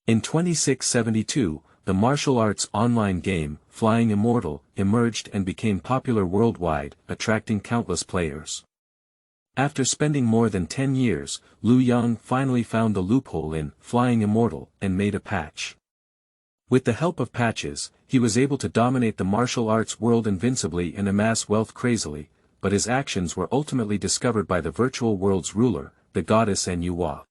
In 2672, the martial arts online game, Flying Immortal, emerged and became popular worldwide, attracting countless players. After spending more than 10 years, Liu Yang finally found the loophole in Flying Immortal and made a patch. With the help of patches, he was able to dominate the martial arts world invincibly and amass wealth crazily, but his actions were ultimately discovered by the virtual world's ruler, the goddess Nuwa.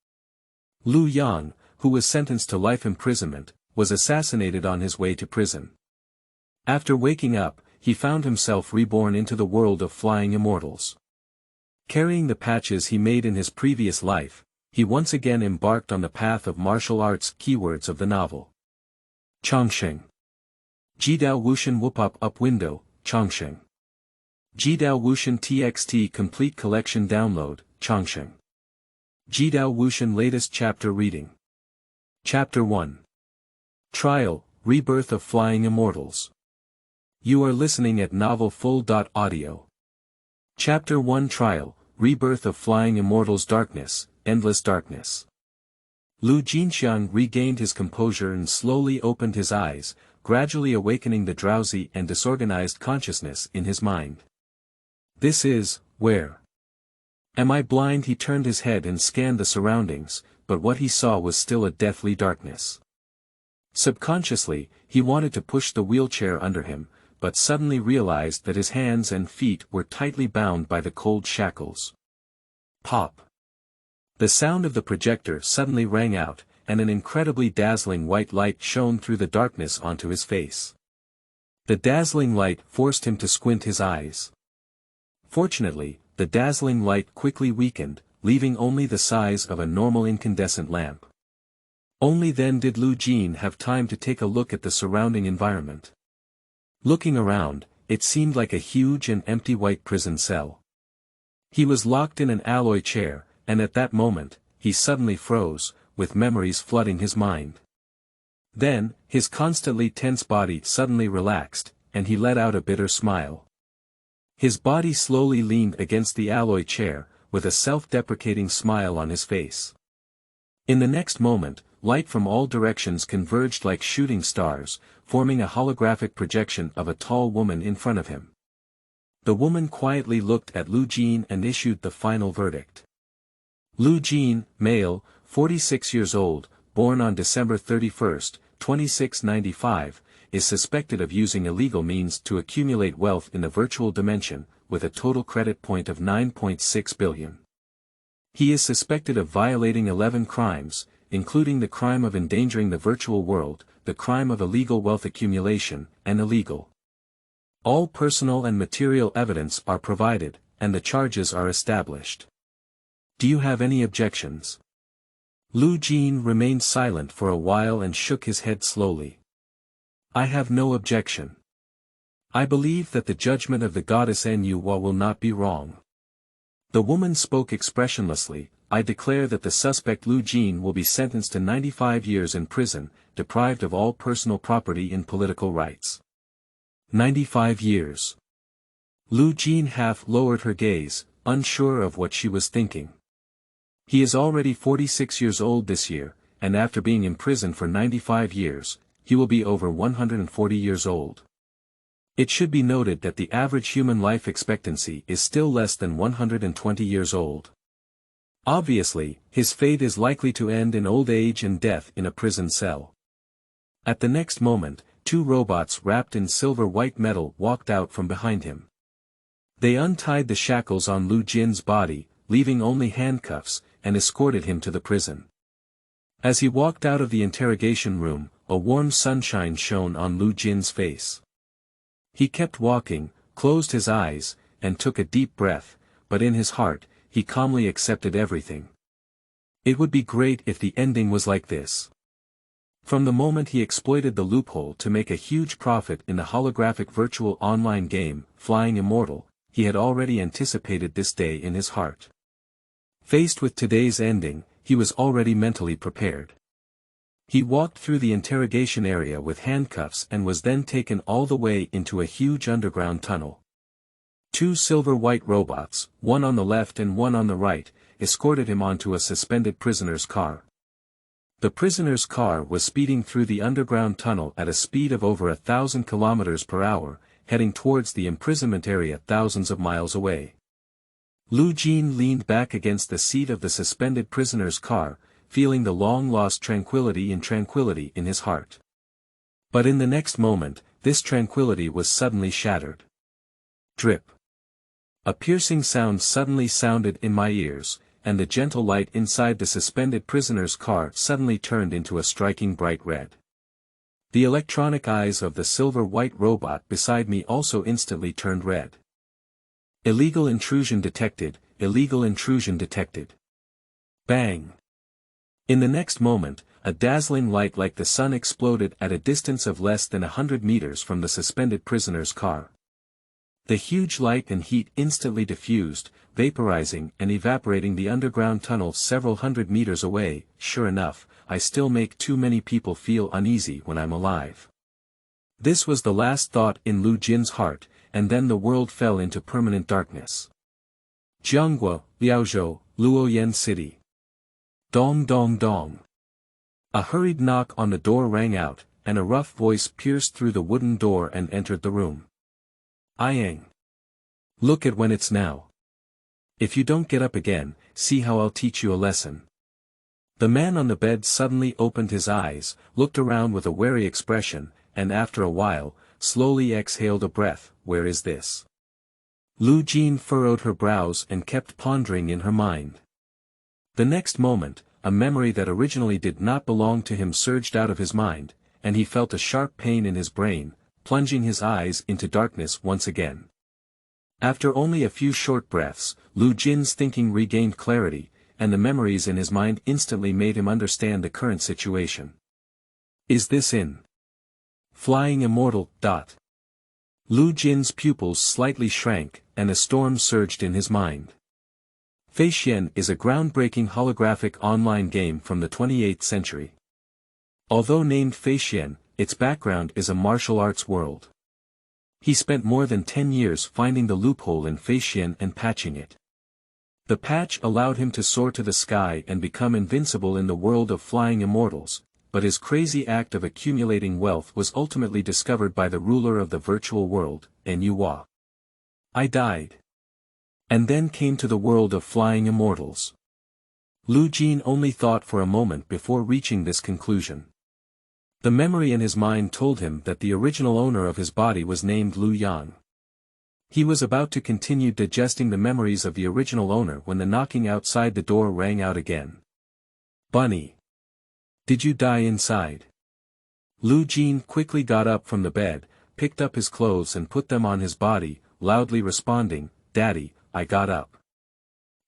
Liu Yang, who was sentenced to life imprisonment, was assassinated on his way to prison. After waking up, he found himself reborn into the world of Flying Immortals. Carrying the patches he made in his previous life, he once again embarked on the path of martial arts. Keywords of the novel: Changsheng. Jidao Wushan Wupop Up Window, Changsheng. Jidao Wushan TXT Complete Collection Download, Changsheng. Jidao Wushan Latest Chapter Reading. Chapter 1. Trial, Rebirth of Flying Immortals. You are listening at novelfull.audio. Chapter 1 Trial, Rebirth of Flying Immortals. Darkness, Endless Darkness. Lu Jinxiang regained his composure and slowly opened his eyes, gradually awakening the drowsy and disorganized consciousness in his mind. This is, where? Am I blind? He turned his head and scanned the surroundings, but what he saw was still a deathly darkness. Subconsciously, he wanted to push the wheelchair under him, but suddenly realized that his hands and feet were tightly bound by the cold shackles. Pop! The sound of the projector suddenly rang out, and an incredibly dazzling white light shone through the darkness onto his face. The dazzling light forced him to squint his eyes. Fortunately, the dazzling light quickly weakened, leaving only the size of a normal incandescent lamp. Only then did Lu Jin have time to take a look at the surrounding environment. Looking around, it seemed like a huge and empty white prison cell. He was locked in an alloy chair, and at that moment, he suddenly froze, with memories flooding his mind. Then, his constantly tense body suddenly relaxed, and he let out a bitter smile. His body slowly leaned against the alloy chair, with a self-deprecating smile on his face. In the next moment, light from all directions converged like shooting stars, forming a holographic projection of a tall woman in front of him. The woman quietly looked at Lu Jin and issued the final verdict. Lu Jin, male, 46 years old, born on December 31, 2695, is suspected of using illegal means to accumulate wealth in the virtual dimension, with a total credit point of 9.6 billion. He is suspected of violating 11 crimes, including the crime of endangering the virtual world, the crime of illegal wealth accumulation, and illegal. All personal and material evidence are provided, and the charges are established. Do you have any objections? Lu Jin remained silent for a while and shook his head slowly. I have no objection. I believe that the judgment of the goddess Nuwa will not be wrong. The woman spoke expressionlessly. I declare that the suspect Lu Jin will be sentenced to 95 years in prison, deprived of all personal property and political rights. 95 years. Lu Jin half lowered her gaze, unsure of what she was thinking. He is already 46 years old this year, and after being in prison for 95 years, he will be over 140 years old. It should be noted that the average human life expectancy is still less than 120 years old. Obviously, his fate is likely to end in old age and death in a prison cell. At the next moment, two robots wrapped in silver-white metal walked out from behind him. They untied the shackles on Lu Jin's body, leaving only handcuffs, and escorted him to the prison. As he walked out of the interrogation room, a warm sunshine shone on Lu Jin's face. He kept walking, closed his eyes, and took a deep breath, but in his heart, he calmly accepted everything. It would be great if the ending was like this. From the moment he exploited the loophole to make a huge profit in the holographic virtual online game, Flying Immortal, he had already anticipated this day in his heart. Faced with today's ending, he was already mentally prepared. He walked through the interrogation area with handcuffs and was then taken all the way into a huge underground tunnel. Two silver-white robots, one on the left and one on the right, escorted him onto a suspended prisoner's car. The prisoner's car was speeding through the underground tunnel at a speed of over 1,000 kilometers per hour, heading towards the imprisonment area thousands of miles away. Lu Jin leaned back against the seat of the suspended prisoner's car, feeling the long-lost tranquility in his heart. But in the next moment, this tranquility was suddenly shattered. Drip. A piercing sound suddenly sounded in my ears, and the gentle light inside the suspended prisoner's car suddenly turned into a striking bright red. The electronic eyes of the silver-white robot beside me also instantly turned red. Illegal intrusion detected, illegal intrusion detected. Bang! In the next moment, a dazzling light like the sun exploded at a distance of less than 100 meters from the suspended prisoner's car. The huge light and heat instantly diffused, vaporizing and evaporating the underground tunnel several hundred meters away. Sure enough, I still make too many people feel uneasy when I'm alive. This was the last thought in Lu Jin's heart, and then the world fell into permanent darkness. Jianghua, Liaozhou, Luoyan City. Dong dong dong. A hurried knock on the door rang out, and a rough voice pierced through the wooden door and entered the room. Ayang. Look at when it's now. If you don't get up again, see how I'll teach you a lesson. The man on the bed suddenly opened his eyes, looked around with a wary expression, and after a while, slowly exhaled a breath. Where is this? Lu Jin furrowed her brows and kept pondering in her mind. The next moment, a memory that originally did not belong to him surged out of his mind, and he felt a sharp pain in his brain, plunging his eyes into darkness once again. After only a few short breaths, Lu Jin's thinking regained clarity, and the memories in his mind instantly made him understand the current situation. Is this in Flying Immortal? Lu Jin's pupils slightly shrank, and a storm surged in his mind. Feishian is a groundbreaking holographic online game from the 28th century. Although named Feishian, its background is a martial arts world. He spent more than 10 years finding the loophole in Feishian and patching it. The patch allowed him to soar to the sky and become invincible in the world of Flying Immortals, but his crazy act of accumulating wealth was ultimately discovered by the ruler of the virtual world, Enua. I died. And then came to the world of Flying Immortals. Lu Jin only thought for a moment before reaching this conclusion. The memory in his mind told him that the original owner of his body was named Lu Yang. He was about to continue digesting the memories of the original owner when the knocking outside the door rang out again. Bunny. Did you die inside? Lu Jin quickly got up from the bed, picked up his clothes and put them on his body, loudly responding, Daddy, I got up.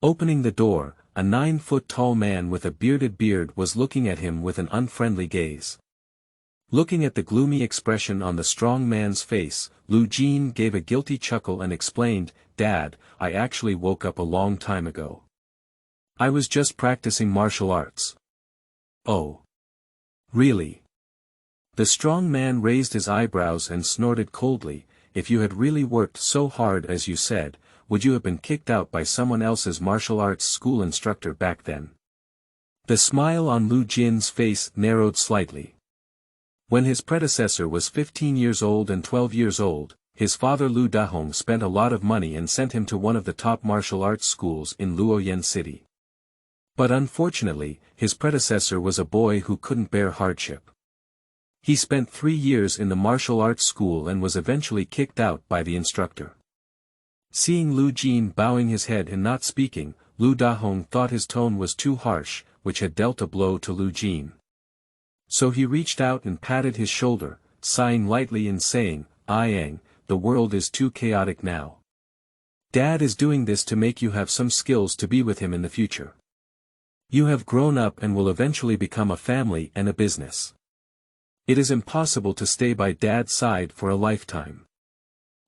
Opening the door, a 9-foot-tall man with a bearded beard was looking at him with an unfriendly gaze. Looking at the gloomy expression on the strong man's face, Lu Jin gave a guilty chuckle and explained, Dad, I actually woke up a long time ago. I was just practicing martial arts. Oh. Really? The strong man raised his eyebrows and snorted coldly. If you had really worked so hard as you said, would you have been kicked out by someone else's martial arts school instructor back then? The smile on Lu Jin's face narrowed slightly. When his predecessor was 15 years old and 12 years old, his father Lu Dahong spent a lot of money and sent him to one of the top martial arts schools in Luoyan City. But unfortunately, his predecessor was a boy who couldn't bear hardship. He spent 3 years in the martial arts school and was eventually kicked out by the instructor. Seeing Lu Jin bowing his head and not speaking, Lu Dahong thought his tone was too harsh, which had dealt a blow to Lu Jin. So he reached out and patted his shoulder, sighing lightly and saying, Ayang, the world is too chaotic now. Dad is doing this to make you have some skills to be with him in the future. You have grown up and will eventually become a family and a business. It is impossible to stay by Dad's side for a lifetime.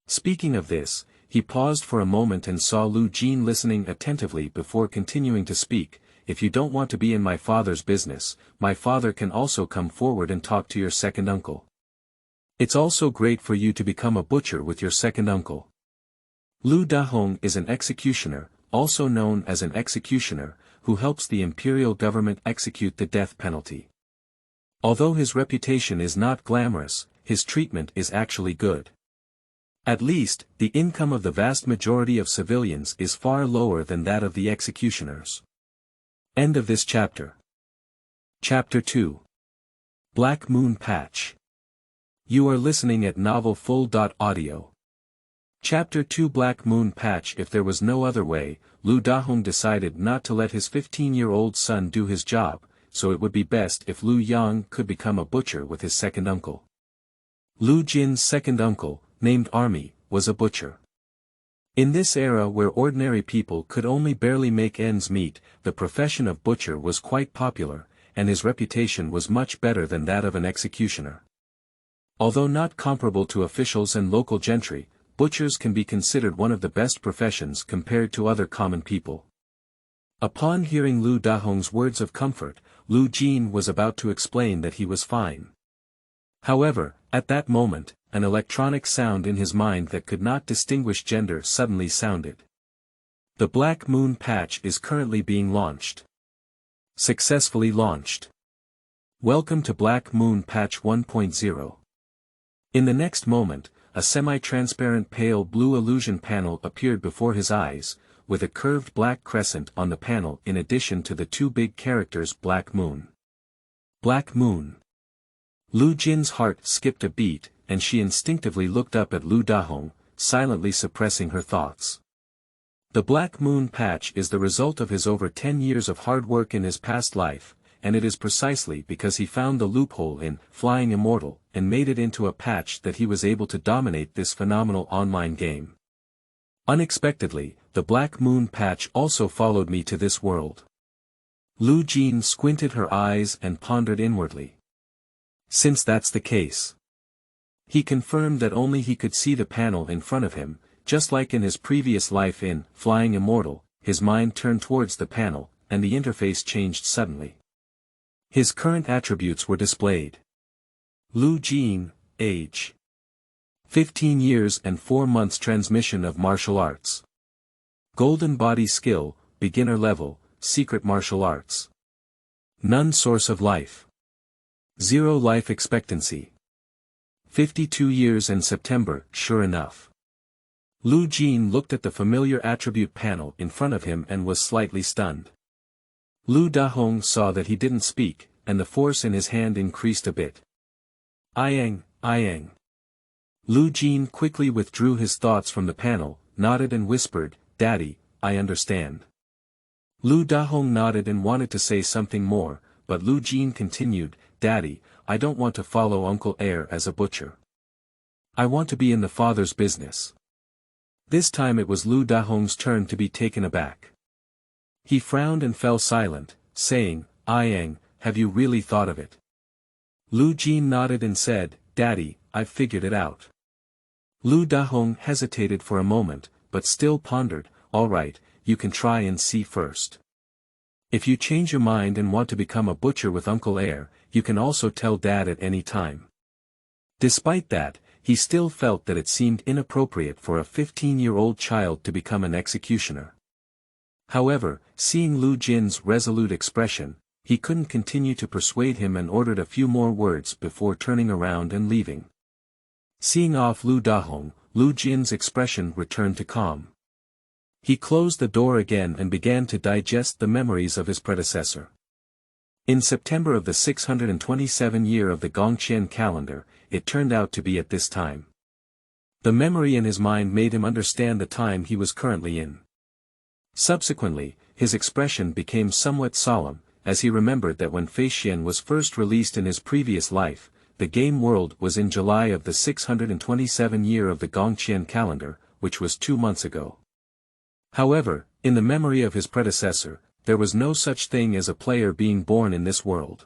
Speaking of this, he paused for a moment and saw Lu Jin listening attentively before continuing to speak. If you don't want to be in my father's business, my father can also come forward and talk to your second uncle. It's also great for you to become a butcher with your second uncle. Lu Dahong is an executioner, also known as an executioner, who helps the imperial government execute the death penalty. Although his reputation is not glamorous, his treatment is actually good. At least, the income of the vast majority of civilians is far lower than that of the executioners. End of this chapter. Chapter 2. Black Moon Patch. You are listening at novelfull.audio. Chapter 2 Black Moon Patch. If there was no other way, Lu Dahong decided not to let his 15-year-old son do his job, so it would be best if Lu Yang could become a butcher with his second uncle. Lu Jin's second uncle, named Army, was a butcher. In this era where ordinary people could only barely make ends meet, the profession of butcher was quite popular, and his reputation was much better than that of an executioner. Although not comparable to officials and local gentry, butchers can be considered one of the best professions compared to other common people. Upon hearing Lu Dahong's words of comfort, Lu Jin was about to explain that he was fine. However, at that moment, an electronic sound in his mind that could not distinguish gender suddenly sounded. The Black Moon Patch is currently being launched. Successfully launched. Welcome to Black Moon Patch 1.0. In the next moment, a semi-transparent pale blue illusion panel appeared before his eyes, with a curved black crescent on the panel in addition to the two big characters Black Moon. Black Moon. Lu Jin's heart skipped a beat, and she instinctively looked up at Lu Dahong, silently suppressing her thoughts. The Black Moon Patch is the result of his over 10 years of hard work in his past life, and it is precisely because he found the loophole in Flying Immortal and made it into a patch that he was able to dominate this phenomenal online game. Unexpectedly, the Black Moon Patch also followed me to this world. Lu Jin squinted her eyes and pondered inwardly. Since that's the case. He confirmed that only he could see the panel in front of him, just like in his previous life in Flying Immortal. His mind turned towards the panel, and the interface changed suddenly. His current attributes were displayed. Lu Jin, age. 15 years and 4 months transmission of martial arts. Golden body skill, beginner level, secret martial arts. None source of life. 0 life expectancy. 52 years and September, sure enough. Lu Jin looked at the familiar attribute panel in front of him and was slightly stunned. Lu Dahong saw that he didn't speak, and the force in his hand increased a bit. Iang. Lu Jin quickly withdrew his thoughts from the panel, nodded and whispered, "Daddy, I understand." Lu Dahong nodded and wanted to say something more, but Lu Jin continued, "Daddy, I don't want to follow Uncle Air as a butcher. I want to be in the father's business." This time it was Lu Dahong's turn to be taken aback. He frowned and fell silent, saying, "Iang, have you really thought of it?" Lu Jin nodded and said, "Daddy, I've figured it out." Lu Dahong hesitated for a moment, but still pondered, "All right, you can try and see first. If you change your mind and want to become a butcher with Uncle Air, you can also tell Dad at any time." Despite that, he still felt that it seemed inappropriate for a 15-year-old child to become an executioner. However, seeing Lu Jin's resolute expression, he couldn't continue to persuade him and ordered a few more words before turning around and leaving. Seeing off Lu Dahong, Lu Jin's expression returned to calm. He closed the door again and began to digest the memories of his predecessor. In September of the 627 year of the Gongqian calendar, it turned out to be at this time. The memory in his mind made him understand the time he was currently in. Subsequently, his expression became somewhat solemn, as he remembered that when Feixian was first released in his previous life, the game world was in July of the 627 year of the Gongqian calendar, which was 2 months ago. However, in the memory of his predecessor, there was no such thing as a player being born in this world.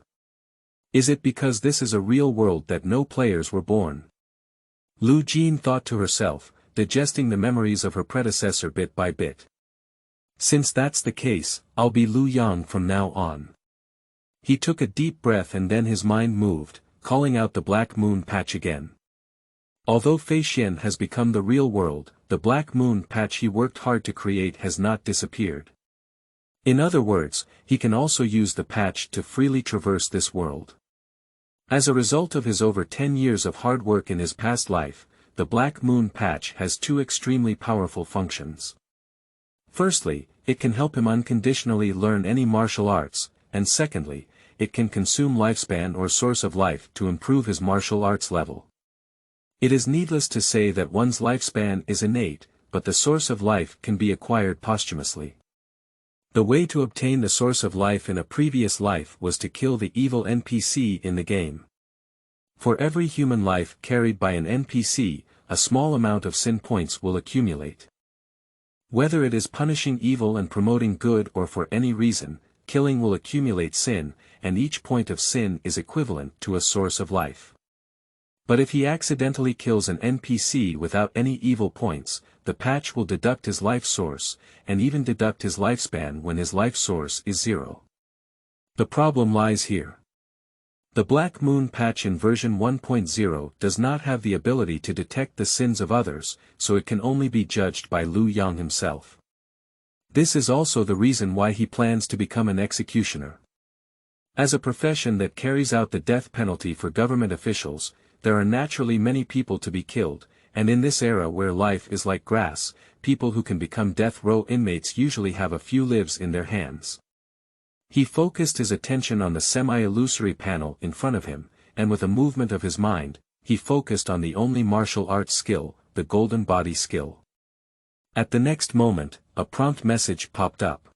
Is it because this is a real world that no players were born? Lu Jin thought to herself, digesting the memories of her predecessor bit by bit. Since that's the case, I'll be Lu Yang from now on. He took a deep breath and then his mind moved, calling out the Black Moon Patch again. Although Feixian has become the real world, the Black Moon Patch he worked hard to create has not disappeared. In other words, he can also use the patch to freely traverse this world. As a result of his over 10 years of hard work in his past life, the Black Moon Patch has two extremely powerful functions. Firstly, it can help him unconditionally learn any martial arts, and secondly, it can consume lifespan or source of life to improve his martial arts level. It is needless to say that one's lifespan is innate, but the source of life can be acquired posthumously. The way to obtain the source of life in a previous life was to kill the evil NPC in the game. For every human life carried by an NPC, a small amount of sin points will accumulate. Whether it is punishing evil and promoting good or for any reason, killing will accumulate sin, and each point of sin is equivalent to a source of life. But if he accidentally kills an NPC without any evil points, the patch will deduct his life source, and even deduct his lifespan when his life source is 0. The problem lies here. The Black Moon Patch in version 1.0 does not have the ability to detect the sins of others, so it can only be judged by Liu Yang himself. This is also the reason why he plans to become an executioner. As a profession that carries out the death penalty for government officials, there are naturally many people to be killed, and in this era where life is like grass, people who can become death row inmates usually have a few lives in their hands. He focused his attention on the semi-illusory panel in front of him, and with a movement of his mind, he focused on the only martial arts skill, the golden body skill. At the next moment, a prompt message popped up.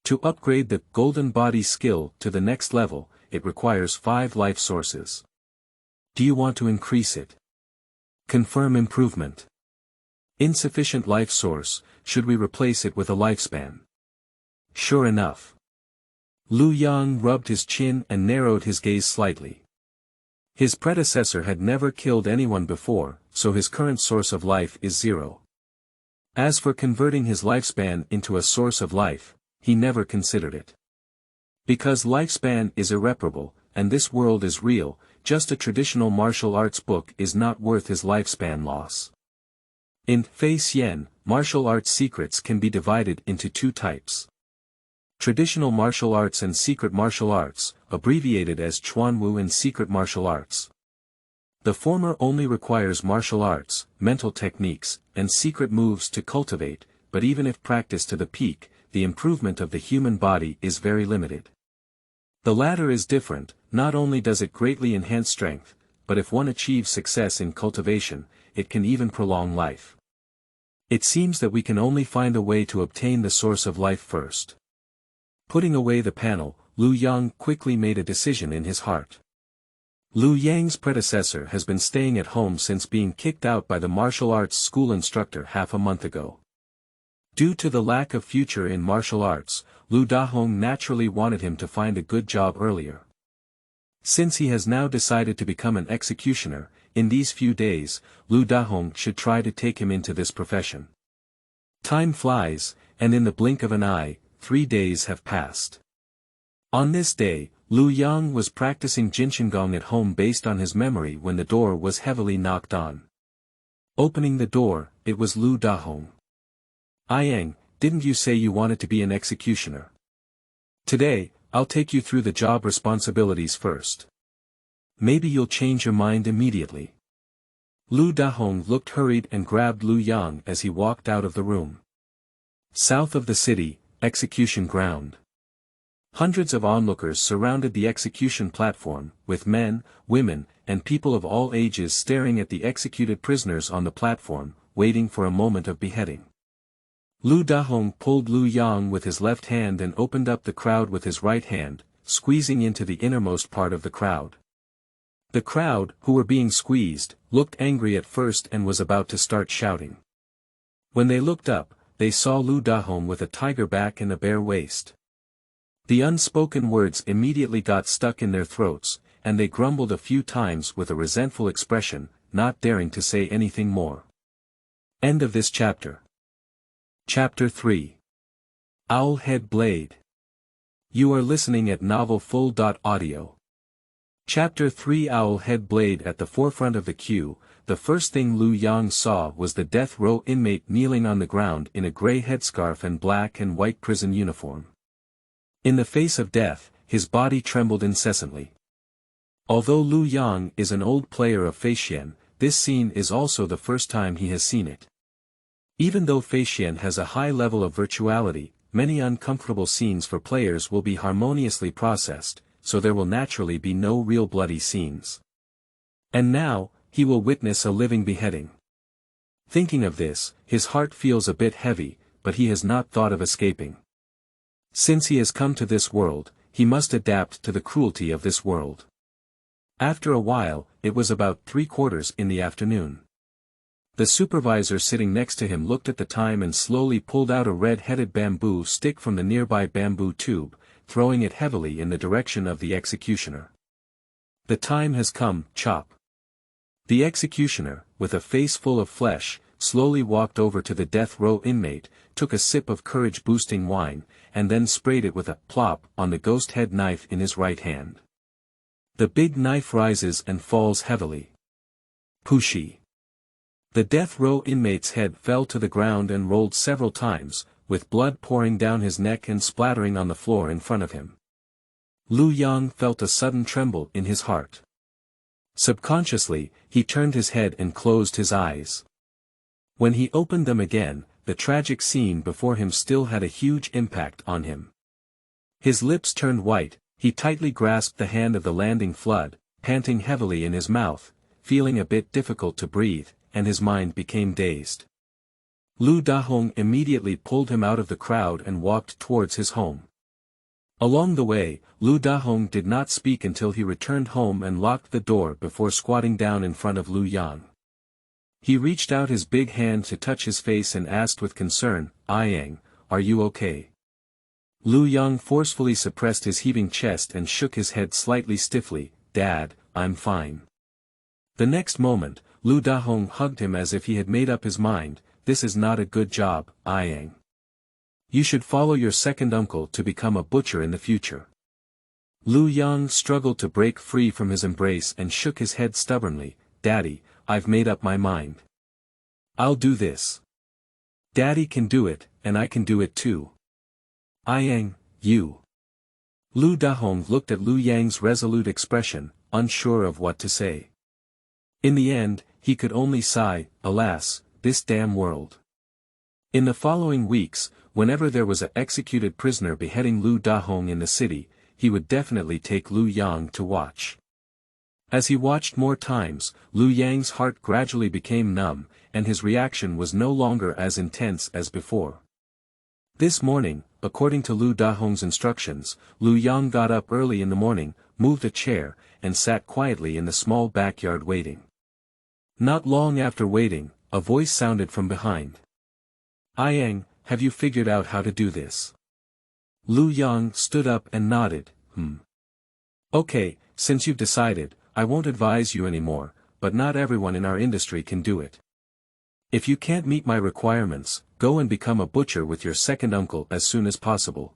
To upgrade the golden body skill to the next level, it requires 5 life sources. Do you want to increase it? Confirm improvement. Insufficient life source, should we replace it with a lifespan? Sure enough. Liu Yang rubbed his chin and narrowed his gaze slightly. His predecessor had never killed anyone before, so his current source of life is 0. As for converting his lifespan into a source of life, he never considered it. Because lifespan is irreparable, and this world is real, just a traditional martial arts book is not worth his lifespan loss. In Fei Xian, martial arts secrets can be divided into 2 types. Traditional martial arts and secret martial arts, abbreviated as Chuanwu and secret martial arts. The former only requires martial arts, mental techniques, and secret moves to cultivate, but even if practiced to the peak, the improvement of the human body is very limited. The latter is different, not only does it greatly enhance strength, but if one achieves success in cultivation, it can even prolong life. It seems that we can only find a way to obtain the source of life first. Putting away the panel, Liu Yang quickly made a decision in his heart. Liu Yang's predecessor has been staying at home since being kicked out by the martial arts school instructor half a month ago. Due to the lack of future in martial arts, Liu Dahong naturally wanted him to find a good job earlier. Since he has now decided to become an executioner, in these few days, Liu Dahong should try to take him into this profession. Time flies, and in the blink of an eye, 3 days have passed. On this day, Liu Yang was practicing Jinshinggong at home based on his memory when the door was heavily knocked on. Opening the door, it was Liu Dahong. "Yang, didn't you say you wanted to be an executioner? Today, I'll take you through the job responsibilities first. Maybe you'll change your mind immediately." Liu Dahong looked hurried and grabbed Liu Yang as he walked out of the room. South of the city, execution ground. Hundreds of onlookers surrounded the execution platform, with men, women, and people of all ages staring at the executed prisoners on the platform, waiting for a moment of beheading. Liu Dahong pulled Liu Yang with his left hand and opened up the crowd with his right hand, squeezing into the innermost part of the crowd. The crowd, who were being squeezed, looked angry at first and was about to start shouting. When they looked up, they saw Liu Dahong with a tiger back and a bare waist. The unspoken words immediately got stuck in their throats, and they grumbled a few times with a resentful expression, not daring to say anything more. End of this chapter. Chapter 3. Owl Head Blade. You are listening at novelfull.audio. Chapter 3. Owl Head Blade. At the forefront of the queue, the first thing Liu Yang saw was the death row inmate kneeling on the ground in a gray headscarf and black and white prison uniform. In the face of death, his body trembled incessantly. Although Lu Yang is an old player of Feixian, this scene is also the first time he has seen it. Even though Feixian has a high level of virtuality, many uncomfortable scenes for players will be harmoniously processed, so there will naturally be no real bloody scenes. And now, he will witness a living beheading. Thinking of this, his heart feels a bit heavy, but he has not thought of escaping. Since he has come to this world, he must adapt to the cruelty of this world. After a while, it was about 3/4 in the afternoon. The supervisor sitting next to him looked at the time and slowly pulled out a red-headed bamboo stick from the nearby bamboo tube, throwing it heavily in the direction of the executioner. The time has come, chop. The executioner, with a face full of flesh, slowly walked over to the death row inmate, took a sip of courage-boosting wine, and then sprayed it with a plop on the ghost head knife in his right hand. The big knife rises and falls heavily. Pooshie. The death row inmate's head fell to the ground and rolled several times, with blood pouring down his neck and splattering on the floor in front of him. Lu Yang felt a sudden tremble in his heart. Subconsciously, he turned his head and closed his eyes. When he opened them again, the tragic scene before him still had a huge impact on him. His lips turned white, he tightly grasped the hand of the landing flood, panting heavily in his mouth, feeling a bit difficult to breathe, and his mind became dazed. Lu Dahong immediately pulled him out of the crowd and walked towards his home. Along the way, Lu Dahong did not speak until he returned home and locked the door before squatting down in front of Lu Yang. He reached out his big hand to touch his face and asked with concern, "Yang, are you okay?" Lu Yang forcefully suppressed his heaving chest and shook his head slightly stiffly, "Dad, I'm fine." The next moment, Lu Dahong hugged him as if he had made up his mind, "This is not a good job, Yang. You should follow your second uncle to become a butcher in the future." Lu Yang struggled to break free from his embrace and shook his head stubbornly, "Daddy, I've made up my mind. I'll do this. Daddy can do it, and I can do it too." "Yang, you." Lu Dahong looked at Lu Yang's resolute expression, unsure of what to say. In the end, he could only sigh, "Alas, this damn world." In the following weeks, whenever there was an executed prisoner beheading Lu Dahong in the city, he would definitely take Lu Yang to watch. As he watched more times, Lu Yang's heart gradually became numb, and his reaction was no longer as intense as before. This morning, according to Lu Dahong's instructions, Lu Yang got up early in the morning, moved a chair, and sat quietly in the small backyard waiting. Not long after waiting, a voice sounded from behind. "Yang, have you figured out how to do this?" Lu Yang stood up and nodded, "Okay, since you've decided, I won't advise you anymore, but not everyone in our industry can do it. If you can't meet my requirements, go and become a butcher with your second uncle as soon as possible."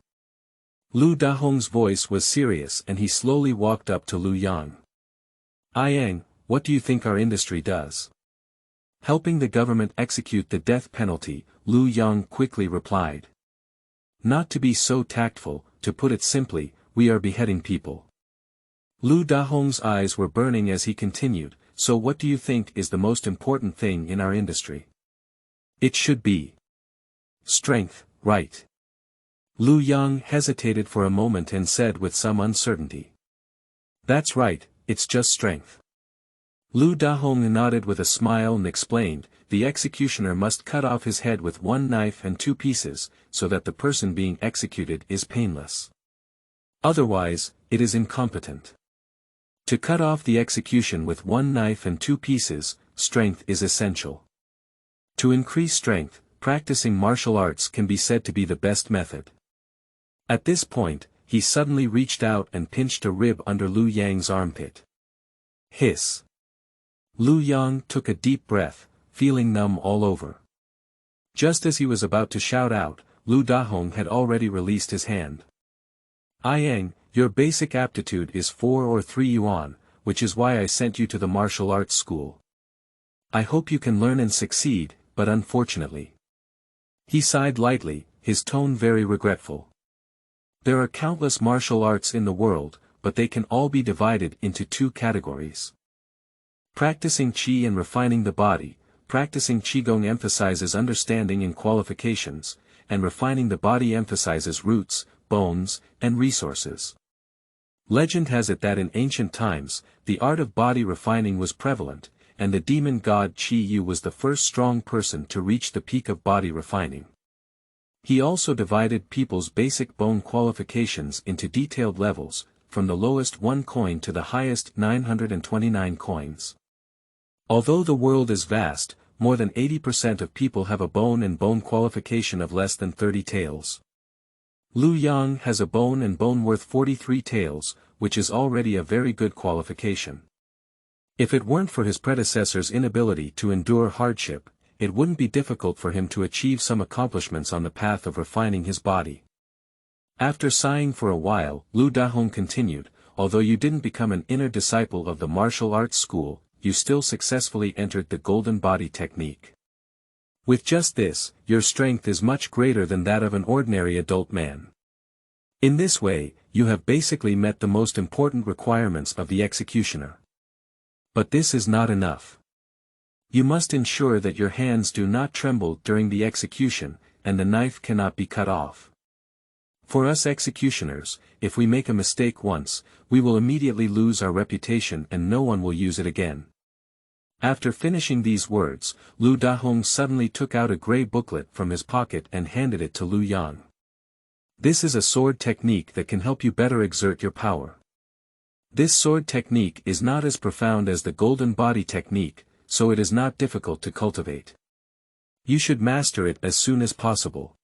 Lu Dahong's voice was serious and he slowly walked up to Lu Yang. "Yang, what do you think our industry does?" "Helping the government execute the death penalty," Lu Yang quickly replied. "Not to be so tactful, to put it simply, we are beheading people." Lu Dahong's eyes were burning as he continued, "So what do you think is the most important thing in our industry?" "It should be strength, right?" Lu Yang hesitated for a moment and said with some uncertainty. "That's right, it's just strength." Lu Dahong nodded with a smile and explained, "The executioner must cut off his head with one knife and 2 pieces, so that the person being executed is painless. Otherwise, it is incompetent. To cut off the execution with 1 knife and 2 pieces, strength is essential. To increase strength, practicing martial arts can be said to be the best method." At this point, he suddenly reached out and pinched a rib under Lu Yang's armpit. Hiss. Lu Yang took a deep breath, feeling numb all over. Just as he was about to shout out, Lu Dahong had already released his hand. "Yang, your basic aptitude is 4 or 3 yuan, which is why I sent you to the martial arts school. I hope you can learn and succeed, but unfortunately." He sighed lightly, his tone very regretful. "There are countless martial arts in the world, but they can all be divided into two categories. Practicing Qi and refining the body. Practicing Qigong emphasizes understanding and qualifications, and refining the body emphasizes roots, bones, and resources. Legend has it that in ancient times, the art of body refining was prevalent, and the demon god Qi Yu was the first strong person to reach the peak of body refining. He also divided people's basic bone qualifications into detailed levels, from the lowest 1 coin to the highest 929 coins. Although the world is vast, more than 80% of people have a bone and bone qualification of less than 30 taels. Lu Yang has a bone and bone worth 43 taels, which is already a very good qualification. If it weren't for his predecessor's inability to endure hardship, it wouldn't be difficult for him to achieve some accomplishments on the path of refining his body. After sighing for a while, Lu Dahong continued, although you didn't become an inner disciple of the martial arts school, you still successfully entered the golden body technique. With just this, your strength is much greater than that of an ordinary adult man. In this way, you have basically met the most important requirements of the executioner. But this is not enough. You must ensure that your hands do not tremble during the execution, and the knife cannot be cut off. For us executioners, if we make a mistake once, we will immediately lose our reputation and no one will use it again. After finishing these words, Lu Dahong suddenly took out a grey booklet from his pocket and handed it to Lu Yang. This is a sword technique that can help you better exert your power. This sword technique is not as profound as the golden body technique, so it is not difficult to cultivate. You should master it as soon as possible.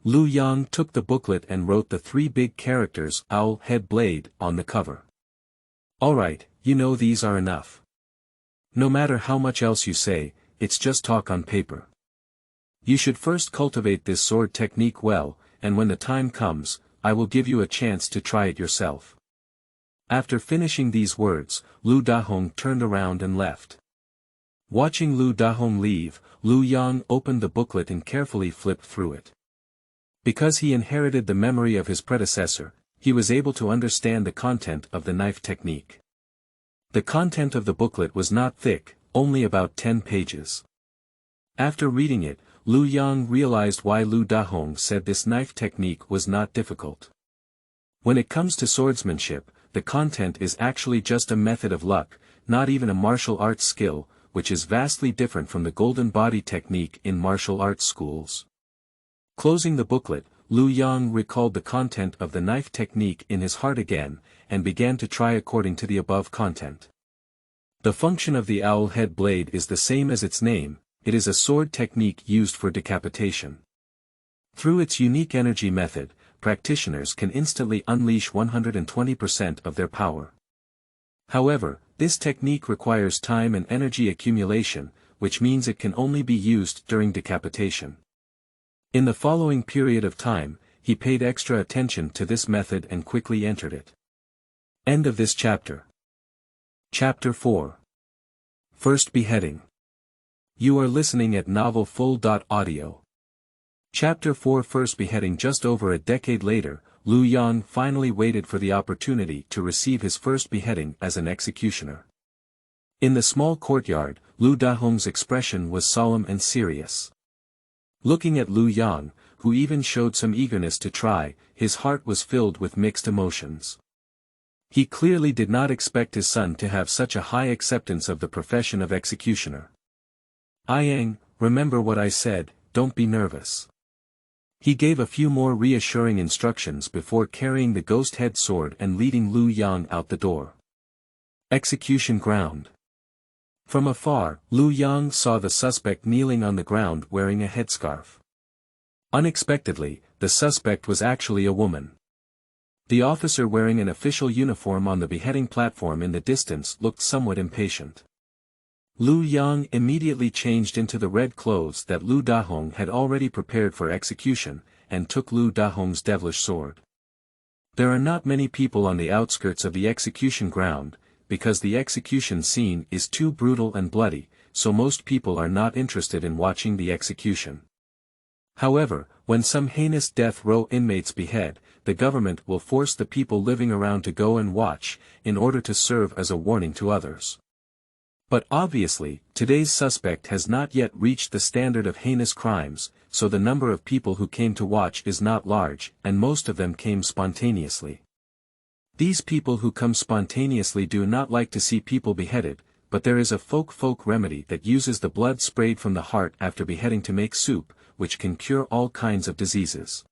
Lu Yang took the booklet and wrote the 3 big characters "Owl Head Blade" on the cover. Alright, you know these are enough. No matter how much else you say, it's just talk on paper. You should first cultivate this sword technique well, and when the time comes, I will give you a chance to try it yourself. After finishing these words, Lu Dahong turned around and left. Watching Lu Dahong leave, Lu Yang opened the booklet and carefully flipped through it. Because he inherited the memory of his predecessor, he was able to understand the content of the knife technique. The content of the booklet was not thick, only about 10 pages. After reading it, Lu Yang realized why Lu Dahong said this knife technique was not difficult. When it comes to swordsmanship, the content is actually just a method of luck, not even a martial arts skill, which is vastly different from the golden body technique in martial arts schools. Closing the booklet, Lu Yang recalled the content of the knife technique in his heart again, and began to try according to the above content. The function of the owl head blade is the same as its name, it is a sword technique used for decapitation. Through its unique energy method, practitioners can instantly unleash 120% of their power. However, this technique requires time and energy accumulation, which means it can only be used during decapitation. In the following period of time, he paid extra attention to this method and quickly entered it. End of this chapter. Chapter 4. First Beheading. You are listening at novelfull.audio. Chapter 4 First Beheading. Just over a decade later, Lu Yang finally waited for the opportunity to receive his first beheading as an executioner. In the small courtyard, Lu Dahong's expression was solemn and serious. Looking at Lu Yang, who even showed some eagerness to try, his heart was filled with mixed emotions. He clearly did not expect his son to have such a high acceptance of the profession of executioner. Yang, remember what I said, don't be nervous. He gave a few more reassuring instructions before carrying the ghost head sword and leading Lu Yang out the door. Execution ground. From afar, Lu Yang saw the suspect kneeling on the ground wearing a headscarf. Unexpectedly, the suspect was actually a woman. The officer wearing an official uniform on the beheading platform in the distance looked somewhat impatient. Lu Yang immediately changed into the red clothes that Lu Dahong had already prepared for execution, and took Lu Dahong's devilish sword. There are not many people on the outskirts of the execution ground, because the execution scene is too brutal and bloody, so most people are not interested in watching the execution. However, when some heinous death row inmates behead, the government will force the people living around to go and watch, in order to serve as a warning to others. But obviously, today's suspect has not yet reached the standard of heinous crimes, so the number of people who came to watch is not large, and most of them came spontaneously. These people who come spontaneously do not like to see people beheaded, but there is a folk remedy that uses the blood sprayed from the heart after beheading to make soup, which can cure all kinds of diseases.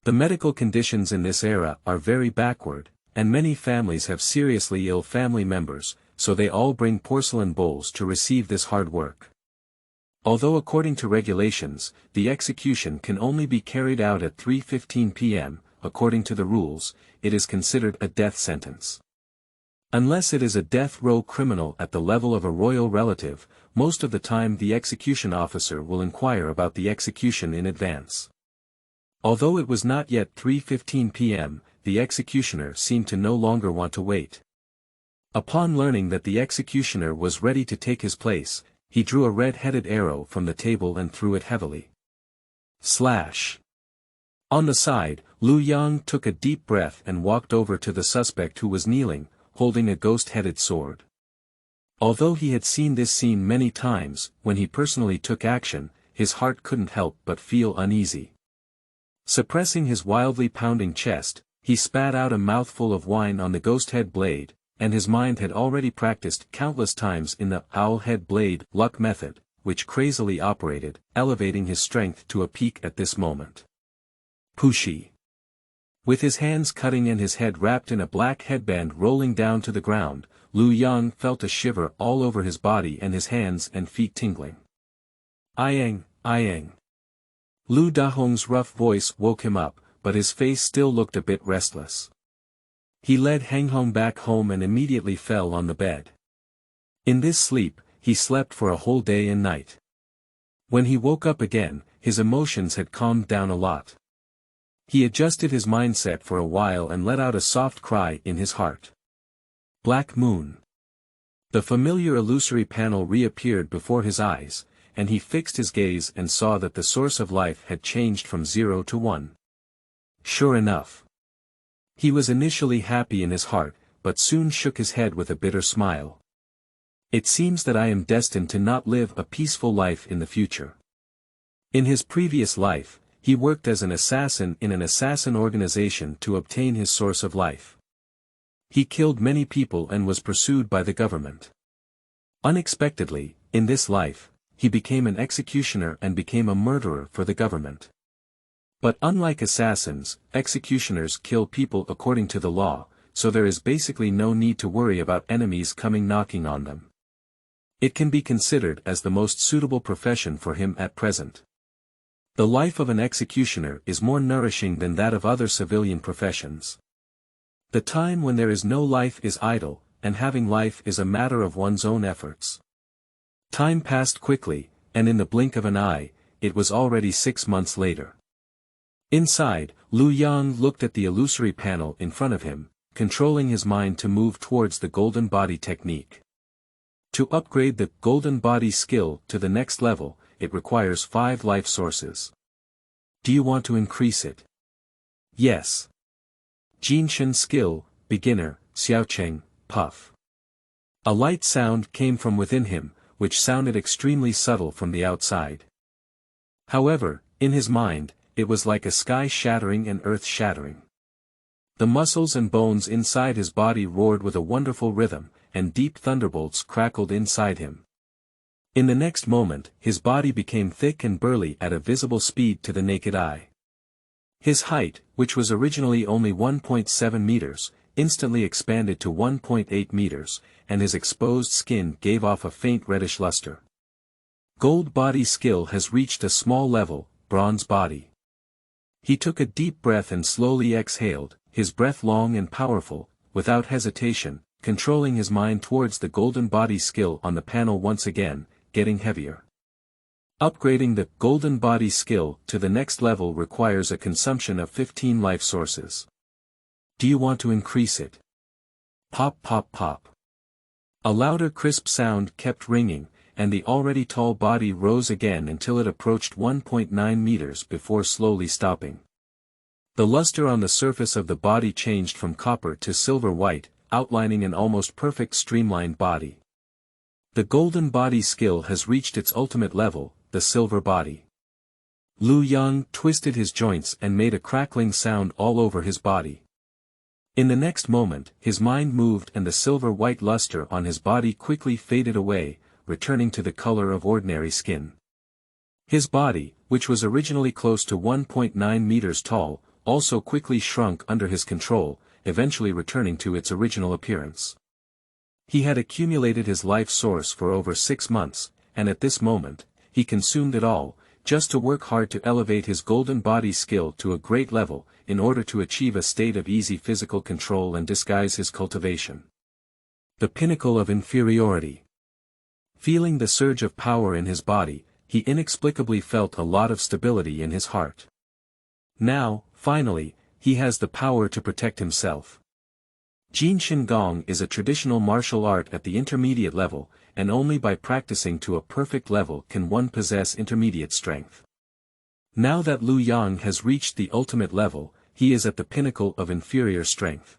The medical conditions in this era are very backward, and many families have seriously ill family members, so they all bring porcelain bowls to receive this hard work. Although according to regulations, the execution can only be carried out at 3:15 p.m., according to the rules, it is considered a death sentence. Unless it is a death row criminal at the level of a royal relative, most of the time the execution officer will inquire about the execution in advance. Although it was not yet 3:15 p.m., the executioner seemed to no longer want to wait. Upon learning that the executioner was ready to take his place, he drew a red-headed arrow from the table and threw it heavily. Slash. On the side, Liu Yang took a deep breath and walked over to the suspect who was kneeling, holding a ghost-headed sword. Although he had seen this scene many times, when he personally took action, his heart couldn't help but feel uneasy. Suppressing his wildly pounding chest, he spat out a mouthful of wine on the ghost-head blade, and his mind had already practiced countless times in the owl-head blade luck method, which crazily operated, elevating his strength to a peak at this moment. Pushi. With his hands cutting and his head wrapped in a black headband rolling down to the ground, Liu Yang felt a shiver all over his body and his hands and feet tingling. Ayang, Ayang. Liu Dahong's rough voice woke him up, but his face still looked a bit restless. He led Hanghong back home and immediately fell on the bed. In this sleep, he slept for a whole day and night. When he woke up again, his emotions had calmed down a lot. He adjusted his mindset for a while and let out a soft cry in his heart. Black Moon. The familiar illusory panel reappeared before his eyes, and he fixed his gaze and saw that the source of life had changed from 0 to 1. Sure enough. He was initially happy in his heart, but soon shook his head with a bitter smile. It seems that I am destined to not live a peaceful life in the future. In his previous life, he worked as an assassin in an assassin organization to obtain his source of life. He killed many people and was pursued by the government. Unexpectedly, in this life, he became an executioner and became a murderer for the government. But unlike assassins, executioners kill people according to the law, so there is basically no need to worry about enemies coming knocking on them. It can be considered as the most suitable profession for him at present. The life of an executioner is more nourishing than that of other civilian professions. The time when there is no life is idle, and having life is a matter of one's own efforts. Time passed quickly, and in the blink of an eye, it was already 6 months later. Inside, Liu Yang looked at the illusory panel in front of him, controlling his mind to move towards the golden body technique. To upgrade the golden body skill to the next level, it requires 5 life sources. Do you want to increase it? Yes. Changsheng skill, beginner, Xiaocheng, puff. A light sound came from within him, which sounded extremely subtle from the outside. However, in his mind, it was like a sky-shattering and earth-shattering. The muscles and bones inside his body roared with a wonderful rhythm, and deep thunderbolts crackled inside him. In the next moment, his body became thick and burly at a visible speed to the naked eye. His height, which was originally only 1.7 meters, instantly expanded to 1.8 meters, and his exposed skin gave off a faint reddish luster. Gold body skill has reached a small level, bronze body. He took a deep breath and slowly exhaled, his breath long and powerful, without hesitation, controlling his mind towards the golden body skill on the panel once again, getting heavier. Upgrading the golden body skill to the next level requires a consumption of 15 life sources. Do you want to increase it? Pop pop pop. A louder crisp sound kept ringing, and the already tall body rose again until it approached 1.9 meters before slowly stopping. The luster on the surface of the body changed from copper to silver-white, outlining an almost perfect streamlined body. The golden body skill has reached its ultimate level, the silver body. Lu Yang twisted his joints and made a crackling sound all over his body. In the next moment, his mind moved and the silver-white luster on his body quickly faded away, returning to the color of ordinary skin. His body, which was originally close to 1.9 meters tall, also quickly shrunk under his control, eventually returning to its original appearance. He had accumulated his life source for over 6 months, and at this moment, he consumed it all, just to work hard to elevate his golden body skill to a great level, in order to achieve a state of easy physical control and disguise his cultivation. The pinnacle of inferiority. Feeling the surge of power in his body, he inexplicably felt a lot of stability in his heart. Now, finally, he has the power to protect himself. Changsheng Gong is a traditional martial art at the intermediate level, and only by practicing to a perfect level can one possess intermediate strength. Now that Lu Yang has reached the ultimate level, he is at the pinnacle of inferior strength.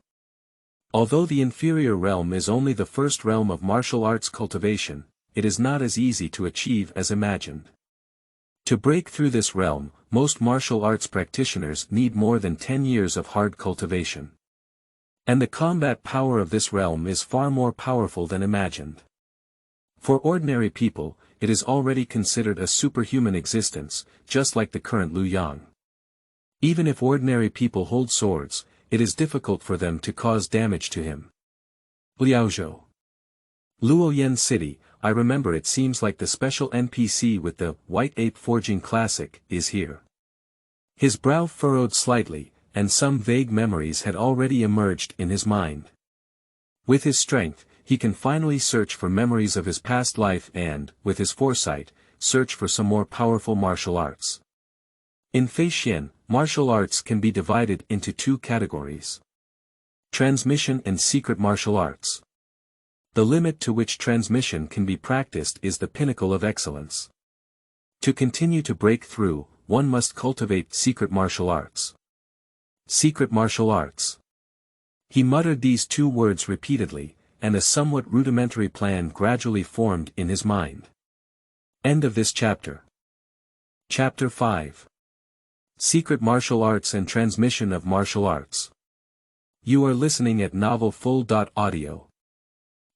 Although the inferior realm is only the first realm of martial arts cultivation, it is not as easy to achieve as imagined. To break through this realm, most martial arts practitioners need more than 10 years of hard cultivation. And the combat power of this realm is far more powerful than imagined. For ordinary people, it is already considered a superhuman existence, just like the current Lu Yang. Even if ordinary people hold swords, it is difficult for them to cause damage to him. Liaozhou. Luoyan City, I remember it seems like the special NPC with the White Ape Forging Classic is here. His brow furrowed slightly, and some vague memories had already emerged in his mind. With his strength, he can finally search for memories of his past life and, with his foresight, search for some more powerful martial arts. In Feixian, martial arts can be divided into 2 categories. Transmission and secret martial arts. The limit to which transmission can be practiced is the pinnacle of excellence. To continue to break through, one must cultivate secret martial arts. Secret martial arts. He muttered these 2 words repeatedly, and a somewhat rudimentary plan gradually formed in his mind. End of this chapter. Chapter 5. Secret Martial Arts and Transmission of Martial Arts. You are listening at novelfull.audio.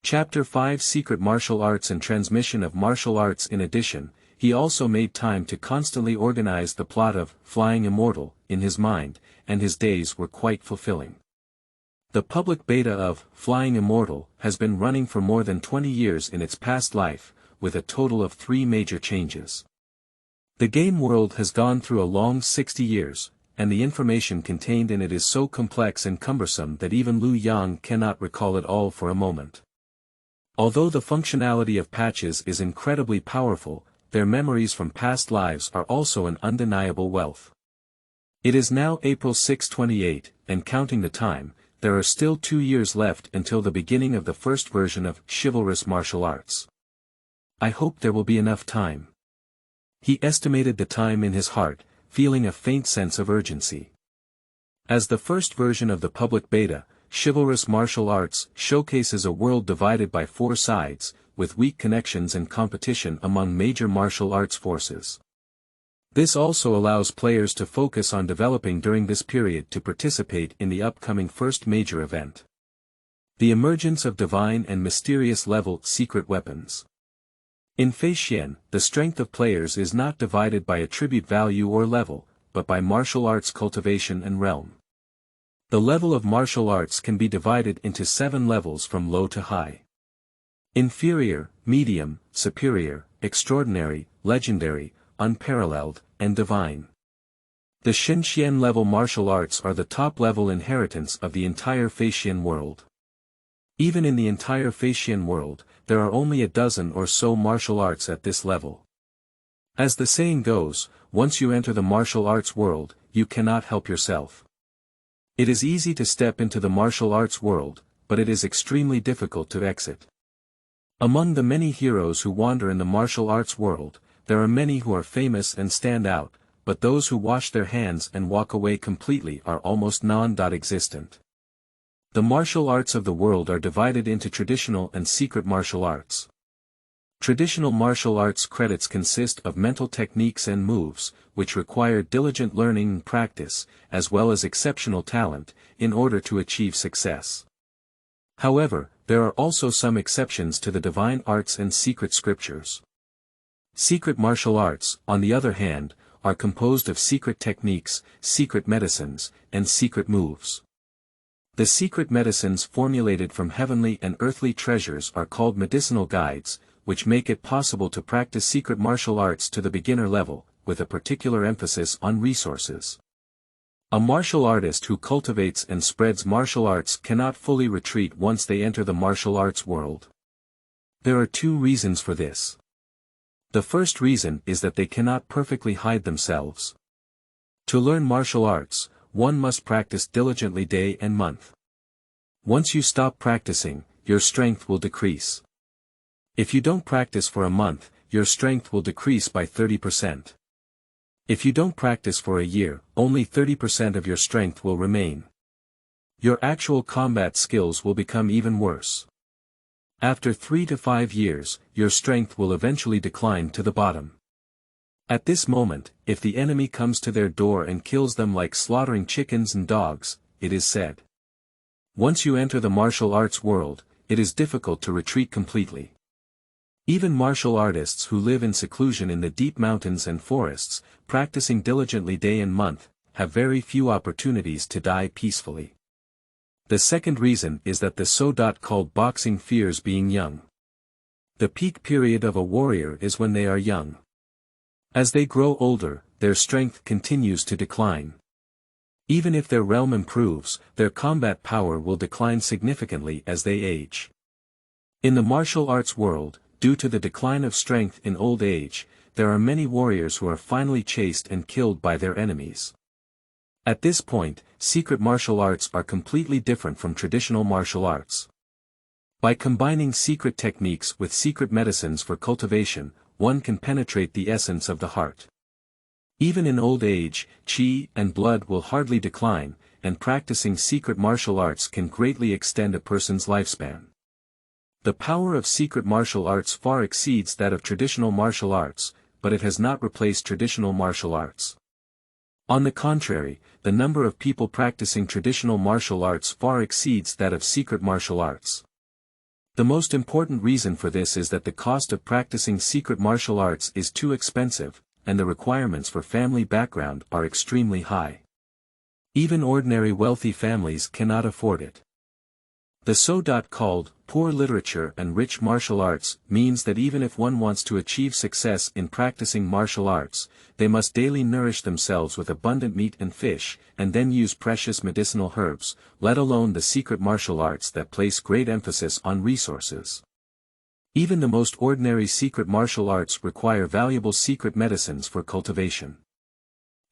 Chapter 5 Secret Martial Arts and Transmission of Martial Arts. In addition, he also made time to constantly organize the plot of Flying Immortal in his mind, and his days were quite fulfilling. The public beta of Flying Immortal has been running for more than 20 years in its past life, with a total of 3 major changes. The game world has gone through a long 60 years, and the information contained in it is so complex and cumbersome that even Lu Yang cannot recall it all for a moment. Although the functionality of patches is incredibly powerful, their memories from past lives are also an undeniable wealth. It is now April 6, 2028, and counting the time, there are still 2 years left until the beginning of the first version of Chivalrous Martial Arts. I hope there will be enough time. He estimated the time in his heart, feeling a faint sense of urgency. As the first version of the public beta, Chivalrous Martial Arts showcases a world divided by 4 sides, with weak connections and competition among major martial arts forces. This also allows players to focus on developing during this period to participate in the upcoming first major event. The emergence of divine and mysterious level secret weapons. In Feixian, the strength of players is not divided by attribute value or level, but by martial arts cultivation and realm. The level of martial arts can be divided into 7 levels from low to high. Inferior, medium, superior, extraordinary, legendary, unparalleled, and divine. The Changsheng level martial arts are the top-level inheritance of the entire Feixian world. Even in the entire Feixian world, there are only a dozen or so martial arts at this level. As the saying goes, once you enter the martial arts world, you cannot help yourself. It is easy to step into the martial arts world, but it is extremely difficult to exit. Among the many heroes who wander in the martial arts world, there are many who are famous and stand out, but those who wash their hands and walk away completely are almost non-existent. The martial arts of the world are divided into traditional and secret martial arts. Traditional martial arts credits consist of mental techniques and moves, which require diligent learning and practice, as well as exceptional talent, in order to achieve success. However, there are also some exceptions to the divine arts and secret scriptures. Secret martial arts, on the other hand, are composed of secret techniques, secret medicines, and secret moves. The secret medicines formulated from heavenly and earthly treasures are called medicinal guides, which make it possible to practice secret martial arts to the beginner level, with a particular emphasis on resources. A martial artist who cultivates and spreads martial arts cannot fully retreat once they enter the martial arts world. There are two reasons for this. The first reason is that they cannot perfectly hide themselves. To learn martial arts, one must practice diligently day and month. Once you stop practicing, your strength will decrease. If you don't practice for a month, your strength will decrease by 30%. If you don't practice for a year, only 30% of your strength will remain. Your actual combat skills will become even worse. After 3 to 5 years, your strength will eventually decline to the bottom. At this moment, if the enemy comes to their door and kills them like slaughtering chickens and dogs, it is said. Once you enter the martial arts world, it is difficult to retreat completely. Even martial artists who live in seclusion in the deep mountains and forests, practicing diligently day and month, have very few opportunities to die peacefully. The second reason is that the so-called boxing fears being young. The peak period of a warrior is when they are young. As they grow older, their strength continues to decline. Even if their realm improves, their combat power will decline significantly as they age. In the martial arts world, due to the decline of strength in old age, there are many warriors who are finally chased and killed by their enemies. At this point, secret martial arts are completely different from traditional martial arts. By combining secret techniques with secret medicines for cultivation, one can penetrate the essence of the heart. Even in old age, chi and blood will hardly decline, and practicing secret martial arts can greatly extend a person's lifespan. The power of secret martial arts far exceeds that of traditional martial arts, but it has not replaced traditional martial arts. On the contrary, the number of people practicing traditional martial arts far exceeds that of secret martial arts. The most important reason for this is that the cost of practicing secret martial arts is too expensive, and the requirements for family background are extremely high. Even ordinary wealthy families cannot afford it. The so-called poor literature and rich martial arts means that even if one wants to achieve success in practicing martial arts, they must daily nourish themselves with abundant meat and fish, and then use precious medicinal herbs, let alone the secret martial arts that place great emphasis on resources. Even the most ordinary secret martial arts require valuable secret medicines for cultivation.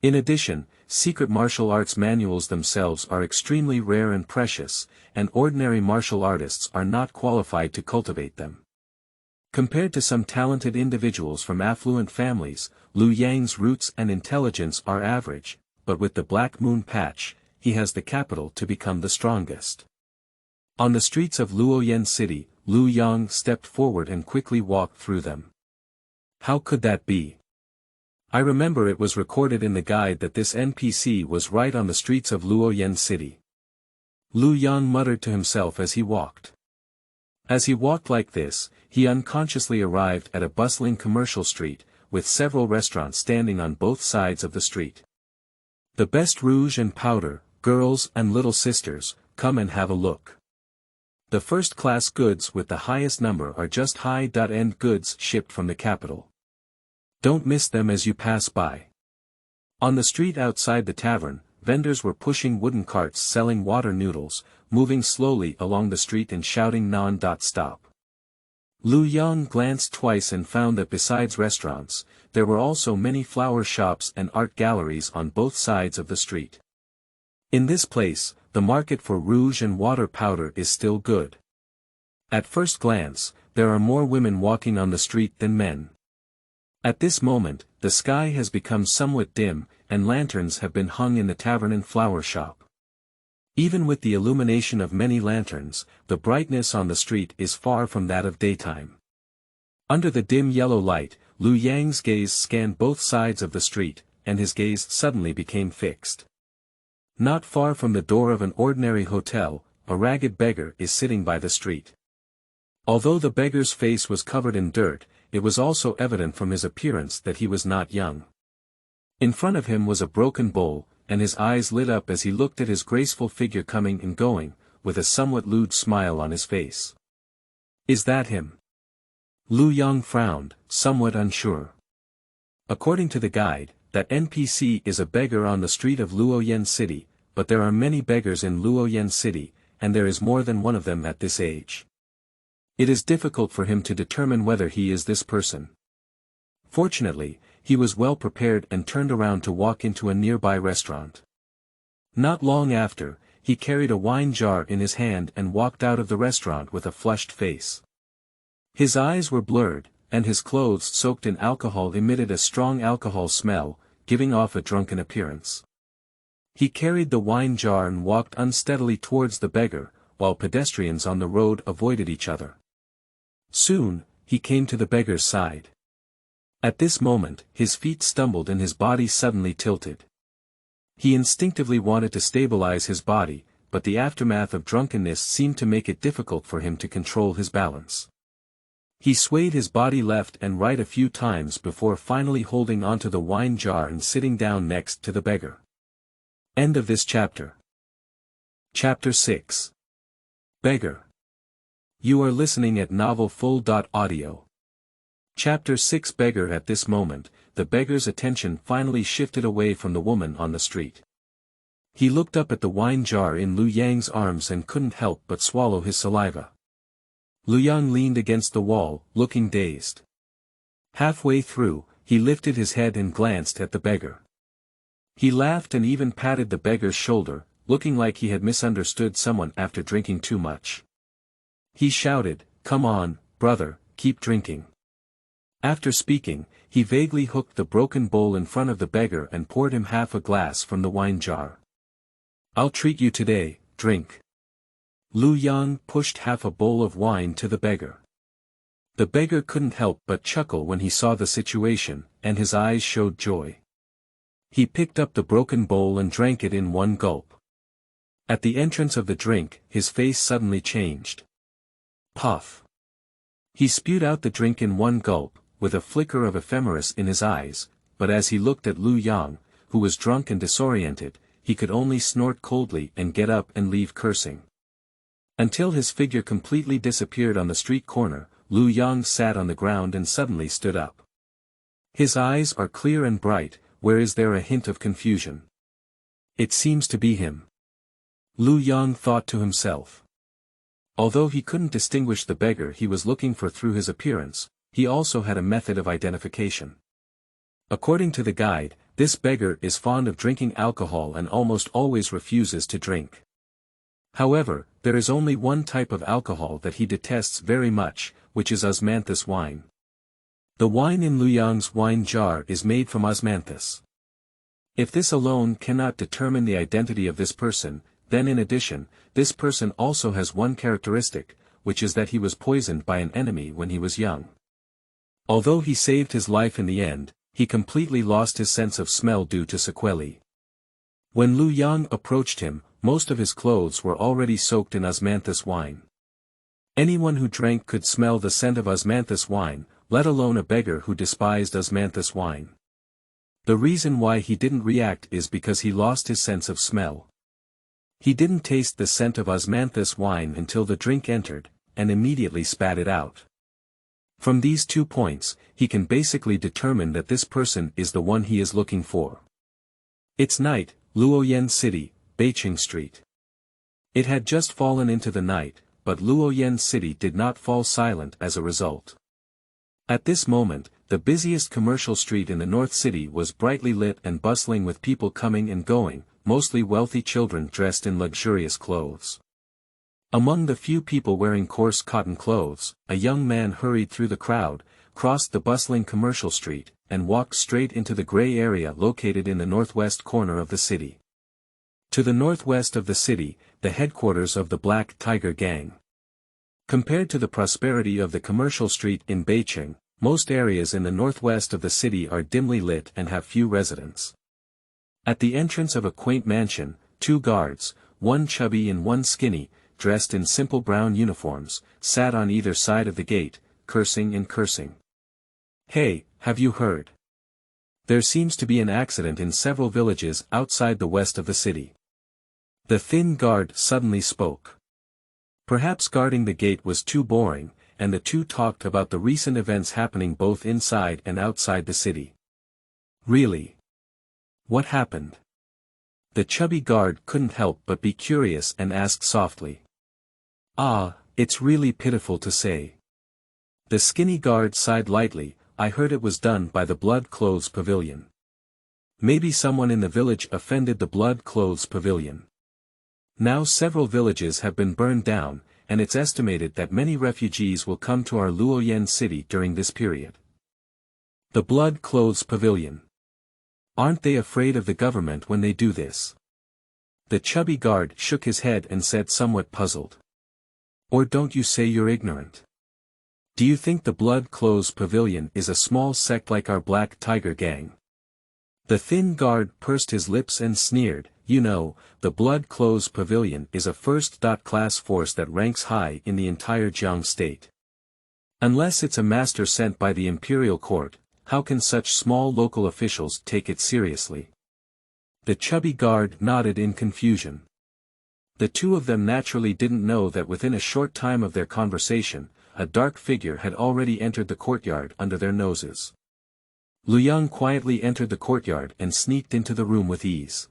In addition, secret martial arts manuals themselves are extremely rare and precious, and ordinary martial artists are not qualified to cultivate them. Compared to some talented individuals from affluent families, Liu Yang's roots and intelligence are average, but with the Black Moon patch, he has the capital to become the strongest. On the streets of Luoyan City, Liu Yang stepped forward and quickly walked through them. How could that be? I remember it was recorded in the guide that this NPC was right on the streets of Luoyan City. Liu Yang muttered to himself as he walked. As he walked like this, he unconsciously arrived at a bustling commercial street, with several restaurants standing on both sides of the street. The best rouge and powder, girls and little sisters, come and have a look. The first-class goods with the highest number are just high-end goods shipped from the capital. Don't miss them as you pass by. On the street outside the tavern, vendors were pushing wooden carts selling water noodles, moving slowly along the street and shouting non-stop. Liu Yang glanced twice and found that besides restaurants, there were also many flower shops and art galleries on both sides of the street. In this place, the market for rouge and water powder is still good. At first glance, there are more women walking on the street than men. At this moment, the sky has become somewhat dim, and lanterns have been hung in the tavern and flower shop. Even with the illumination of many lanterns, the brightness on the street is far from that of daytime. Under the dim yellow light, Liu Yang's gaze scanned both sides of the street, and his gaze suddenly became fixed. Not far from the door of an ordinary hotel, a ragged beggar is sitting by the street. Although the beggar's face was covered in dirt, it was also evident from his appearance that he was not young. In front of him was a broken bowl, and his eyes lit up as he looked at his graceful figure coming and going, with a somewhat lewd smile on his face. "Is that him?" Liu Yang frowned, somewhat unsure. According to the guide, that NPC is a beggar on the street of Luoyan City, but there are many beggars in Luoyan City, and there is more than one of them at this age. It is difficult for him to determine whether he is this person. Fortunately, he was well prepared and turned around to walk into a nearby restaurant. Not long after, he carried a wine jar in his hand and walked out of the restaurant with a flushed face. His eyes were blurred, and his clothes soaked in alcohol emitted a strong alcohol smell, giving off a drunken appearance. He carried the wine jar and walked unsteadily towards the beggar, while pedestrians on the road avoided each other. Soon, he came to the beggar's side. At this moment, his feet stumbled and his body suddenly tilted. He instinctively wanted to stabilize his body, but the aftermath of drunkenness seemed to make it difficult for him to control his balance. He swayed his body left and right a few times before finally holding onto the wine jar and sitting down next to the beggar. End of this chapter. Chapter 6. Beggar. You are listening at novelfull.audio. Chapter 6. Beggar. At this moment, the beggar's attention finally shifted away from the woman on the street. He looked up at the wine jar in Liu Yang's arms and couldn't help but swallow his saliva. Liu Yang leaned against the wall, looking dazed. Halfway through, he lifted his head and glanced at the beggar. He laughed and even patted the beggar's shoulder, looking like he had misunderstood someone after drinking too much. He shouted, "Come on, brother, keep drinking." After speaking, he vaguely hooked the broken bowl in front of the beggar and poured him half a glass from the wine jar. "I'll treat you today, drink." Liu Yang pushed half a bowl of wine to the beggar. The beggar couldn't help but chuckle when he saw the situation, and his eyes showed joy. He picked up the broken bowl and drank it in one gulp. At the entrance of the drink, his face suddenly changed. Puff. He spewed out the drink in one gulp, with a flicker of ephemeris in his eyes, but as he looked at Liu Yang, who was drunk and disoriented, he could only snort coldly and get up and leave cursing. Until his figure completely disappeared on the street corner, Liu Yang sat on the ground and suddenly stood up. His eyes are clear and bright, where is there a hint of confusion? It seems to be him. Liu Yang thought to himself. Although he couldn't distinguish the beggar he was looking for through his appearance, he also had a method of identification. According to the guide, this beggar is fond of drinking alcohol and almost always refuses to drink. However, there is only one type of alcohol that he detests very much, which is osmanthus wine. The wine in Liu Yang's wine jar is made from osmanthus. If this alone cannot determine the identity of this person, then in addition, this person also has one characteristic, which is that he was poisoned by an enemy when he was young. Although he saved his life in the end, he completely lost his sense of smell due to sequelae. When Liu Yang approached him, most of his clothes were already soaked in osmanthus wine. Anyone who drank could smell the scent of osmanthus wine, let alone a beggar who despised osmanthus wine. The reason why he didn't react is because he lost his sense of smell. He didn't taste the scent of osmanthus wine until the drink entered, and immediately spat it out. From these 2 points, he can basically determine that this person is the one he is looking for. It's night, Luoyan City, Beiqing Street. It had just fallen into the night, but Luoyan City did not fall silent as a result. At this moment, the busiest commercial street in the North City was brightly lit and bustling with people coming and going, mostly wealthy children dressed in luxurious clothes. Among the few people wearing coarse cotton clothes, a young man hurried through the crowd, crossed the bustling commercial street, and walked straight into the gray area located in the northwest corner of the city. To the northwest of the city, the headquarters of the Black Tiger Gang. Compared to the prosperity of the commercial street in Beijing, most areas in the northwest of the city are dimly lit and have few residents. At the entrance of a quaint mansion, two guards, one chubby and one skinny, dressed in simple brown uniforms, sat on either side of the gate, cursing and cursing. "Hey, have you heard? There seems to be an accident in several villages outside the west of the city." The thin guard suddenly spoke. Perhaps guarding the gate was too boring, and the two talked about the recent events happening both inside and outside the city. "Really? What happened?" The chubby guard couldn't help but be curious and asked softly. "Ah, it's really pitiful to say." The skinny guard sighed lightly. "I heard it was done by the Blood Clothes Pavilion. Maybe someone in the village offended the Blood Clothes Pavilion. Now several villages have been burned down, and it's estimated that many refugees will come to our Luoyang city during this period." The Blood Clothes Pavilion. Aren't they afraid of the government when they do this? The chubby guard shook his head and said somewhat puzzled. "Or don't you say you're ignorant? Do you think the Blood Clothes Pavilion is a small sect like our Black Tiger Gang?" The thin guard pursed his lips and sneered. "You know, the Blood Clothes Pavilion is a first-class force that ranks high in the entire Jiang state. Unless it's a master sent by the imperial court, how can such small local officials take it seriously?" The chubby guard nodded in confusion. The two of them naturally didn't know that within a short time of their conversation, a dark figure had already entered the courtyard under their noses. Luoyang quietly entered the courtyard and sneaked into the room with ease.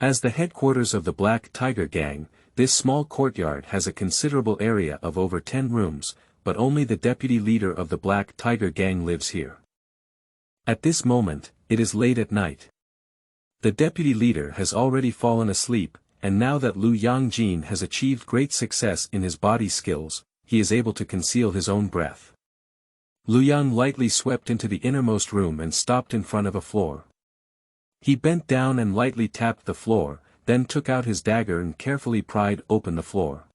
As the headquarters of the Black Tiger Gang, this small courtyard has a considerable area of over 10 rooms, but only the deputy leader of the Black Tiger Gang lives here. At this moment, it is late at night. The deputy leader has already fallen asleep, and now that Lu Yangjin has achieved great success in his body skills, he is able to conceal his own breath. Luoyang lightly swept into the innermost room and stopped in front of a floor. He bent down and lightly tapped the floor, then took out his dagger and carefully pried open the floor.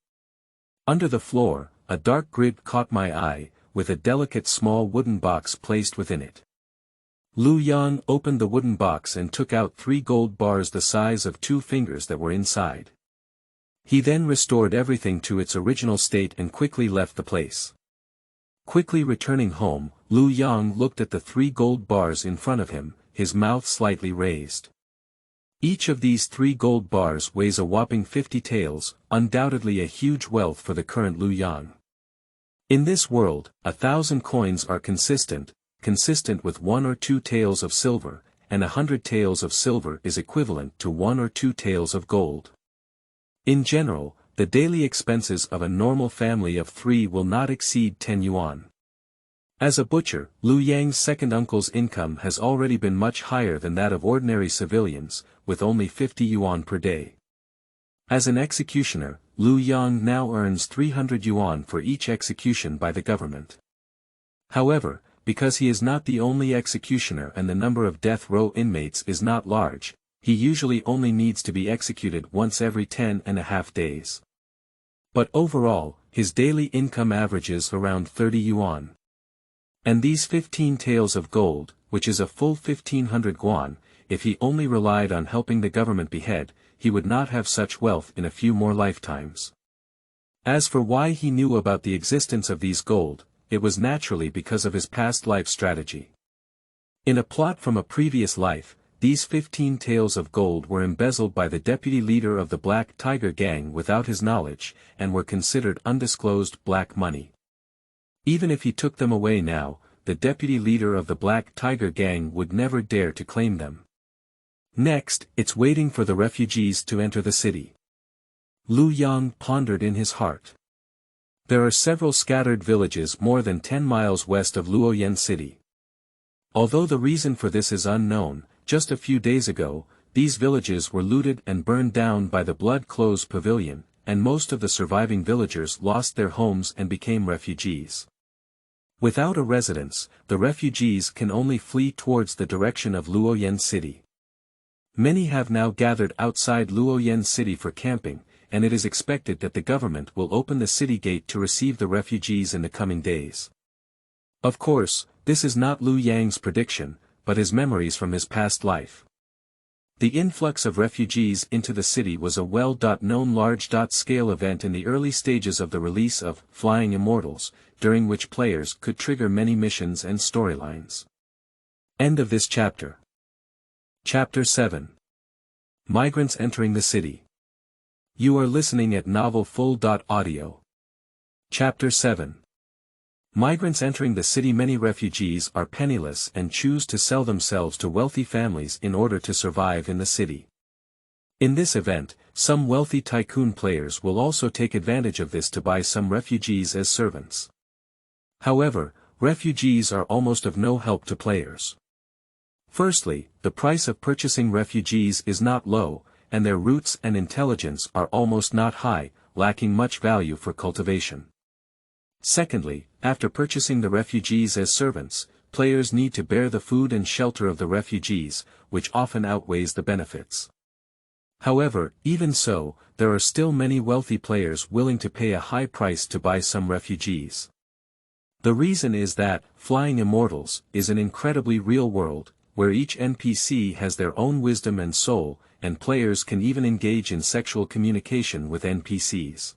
Under the floor, a dark grid caught my eye, with a delicate small wooden box placed within it. Luoyang opened the wooden box and took out 3 gold bars the size of 2 fingers that were inside. He then restored everything to its original state and quickly left the place. Quickly returning home, Luoyang looked at the 3 gold bars in front of him, his mouth slightly raised. Each of these 3 gold bars weighs a whopping 50 taels, undoubtedly a huge wealth for the current Luoyang. In this world, 1,000 coins are consistent with 1 or 2 taels of silver, and 100 taels of silver is equivalent to 1 or 2 taels of gold. In general, the daily expenses of a normal family of 3 will not exceed 10 yuan. As a butcher, Luoyang's second uncle's income has already been much higher than that of ordinary civilians, with only 50 yuan per day. As an executioner, Luoyang now earns 300 yuan for each execution by the government. However, because he is not the only executioner and the number of death row inmates is not large, he usually only needs to be executed once every 10.5 days. But overall, his daily income averages around 30 yuan. And these 15 taels of gold, which is a full 1,500 guan, if he only relied on helping the government behead, he would not have such wealth in a few more lifetimes. As for why he knew about the existence of these gold, it was naturally because of his past life strategy. In a plot from a previous life, these 15 taels of gold were embezzled by the deputy leader of the Black Tiger Gang without his knowledge, and were considered undisclosed black money. Even if he took them away now, the deputy leader of the Black Tiger Gang would never dare to claim them. Next, it's waiting for the refugees to enter the city. Luoyang pondered in his heart. There are several scattered villages more than 10 miles west of Luoyang city. Although the reason for this is unknown, just a few days ago, these villages were looted and burned down by the Blood Clothes Pavilion, and most of the surviving villagers lost their homes and became refugees. Without a residence, the refugees can only flee towards the direction of Luoyan City. Many have now gathered outside Luoyan City for camping, and it is expected that the government will open the city gate to receive the refugees in the coming days. Of course, this is not Liu Yang's prediction, but his memories from his past life. The influx of refugees into the city was a well-known large-scale event in the early stages of the release of Flying Immortals, during which players could trigger many missions and storylines. End of this chapter. Chapter 7. Migrants entering the city. You are listening at novelfull.audio. Chapter 7. Migrants entering the city. Many refugees are penniless and choose to sell themselves to wealthy families in order to survive in the city. In this event, some wealthy tycoon players will also take advantage of this to buy some refugees as servants. However, refugees are almost of no help to players. Firstly, the price of purchasing refugees is not low, and their roots and intelligence are almost not high, lacking much value for cultivation. Secondly, after purchasing the refugees as servants, players need to bear the food and shelter of the refugees, which often outweighs the benefits. However, even so, there are still many wealthy players willing to pay a high price to buy some refugees. The reason is that Flying Immortals is an incredibly real world, where each NPC has their own wisdom and soul, and players can even engage in sexual communication with NPCs.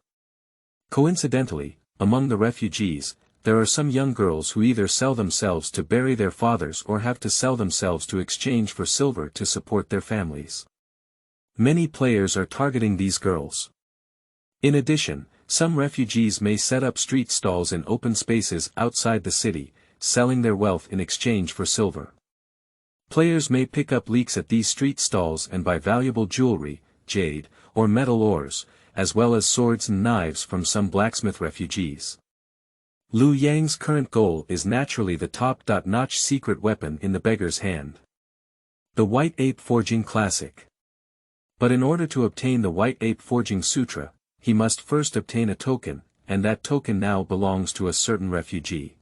Coincidentally, among the refugees, there are some young girls who either sell themselves to bury their fathers or have to sell themselves to exchange for silver to support their families. Many players are targeting these girls. In addition, some refugees may set up street stalls in open spaces outside the city, selling their wealth in exchange for silver. Players may pick up leaks at these street stalls and buy valuable jewelry, jade, or metal ores, as well as swords and knives from some blacksmith refugees. Liu Yang's current goal is naturally the top-notch secret weapon in the Beggar's hand. The White Ape Forging Classic. But in order to obtain the White Ape Forging Sutra, he must first obtain a token, and that token now belongs to a certain refugee.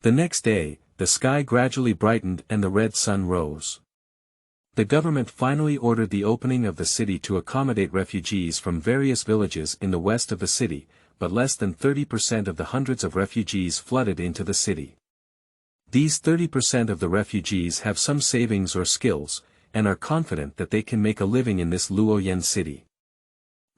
The next day, the sky gradually brightened and the red sun rose. The government finally ordered the opening of the city to accommodate refugees from various villages in the west of the city, but less than 30% of the hundreds of refugees flooded into the city. These 30% of the refugees have some savings or skills, and are confident that they can make a living in this Luoyan city.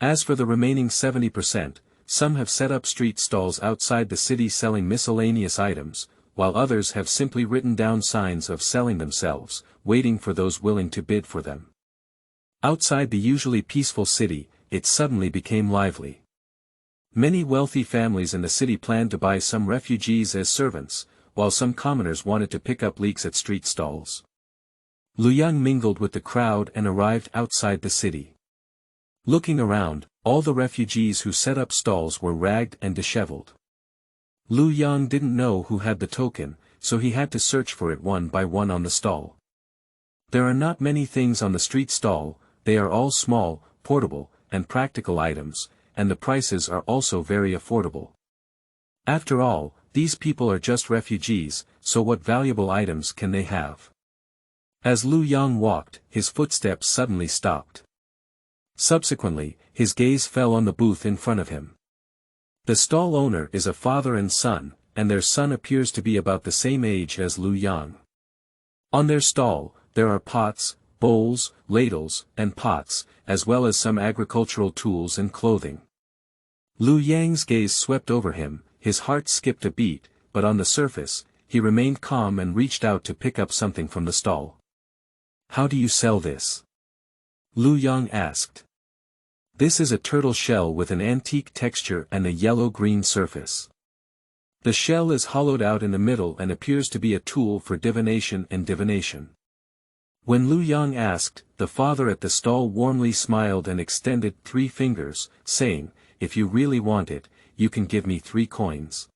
As for the remaining 70%, some have set up street stalls outside the city selling miscellaneous items, while others have simply written down signs of selling themselves, waiting for those willing to bid for them. Outside the usually peaceful city, it suddenly became lively. Many wealthy families in the city planned to buy some refugees as servants, while some commoners wanted to pick up leaks at street stalls. Liu Yang mingled with the crowd and arrived outside the city. Looking around, all the refugees who set up stalls were ragged and disheveled. Liu Yang didn't know who had the token, so he had to search for it one by one on the stall. There are not many things on the street stall, they are all small, portable, and practical items, and the prices are also very affordable. After all, these people are just refugees, so what valuable items can they have? As Liu Yang walked, his footsteps suddenly stopped. Subsequently, his gaze fell on the booth in front of him. The stall owner is a father and son, and their son appears to be about the same age as Liu Yang. On their stall, there are pots, bowls, ladles, and pots, as well as some agricultural tools and clothing. Liu Yang's gaze swept over him, his heart skipped a beat, but on the surface, he remained calm and reached out to pick up something from the stall. "How do you sell this?" Liu Yang asked. "This is a turtle shell with an antique texture and a yellow-green surface. The shell is hollowed out in the middle and appears to be a tool for divination and divination." When Liu Yang asked, the father at the stall warmly smiled and extended 3 fingers, saying, "If you really want it, you can give me 3 coins.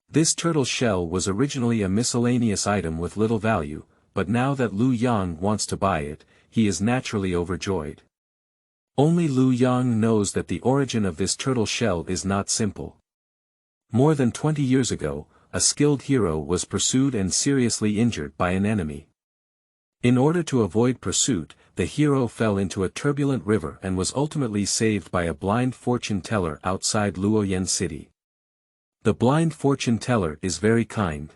This turtle shell was originally a miscellaneous item with little value, but now that Liu Yang wants to buy it, he is naturally overjoyed. Only Liu Yang knows that the origin of this turtle shell is not simple. More than 20 years ago, a skilled hero was pursued and seriously injured by an enemy. In order to avoid pursuit, the hero fell into a turbulent river and was ultimately saved by a blind fortune teller outside Luoyan City. The blind fortune teller is very kind.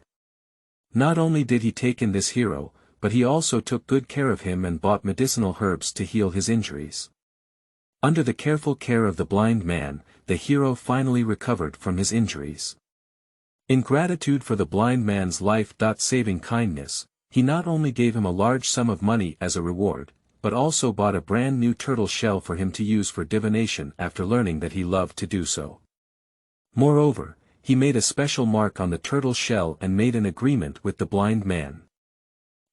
Not only did he take in this hero, but he also took good care of him and bought medicinal herbs to heal his injuries. Under the careful care of the blind man, the hero finally recovered from his injuries. In gratitude for the blind man's life-saving kindness, he not only gave him a large sum of money as a reward, but also bought a brand new turtle shell for him to use for divination after learning that he loved to do so. Moreover, he made a special mark on the turtle shell and made an agreement with the blind man.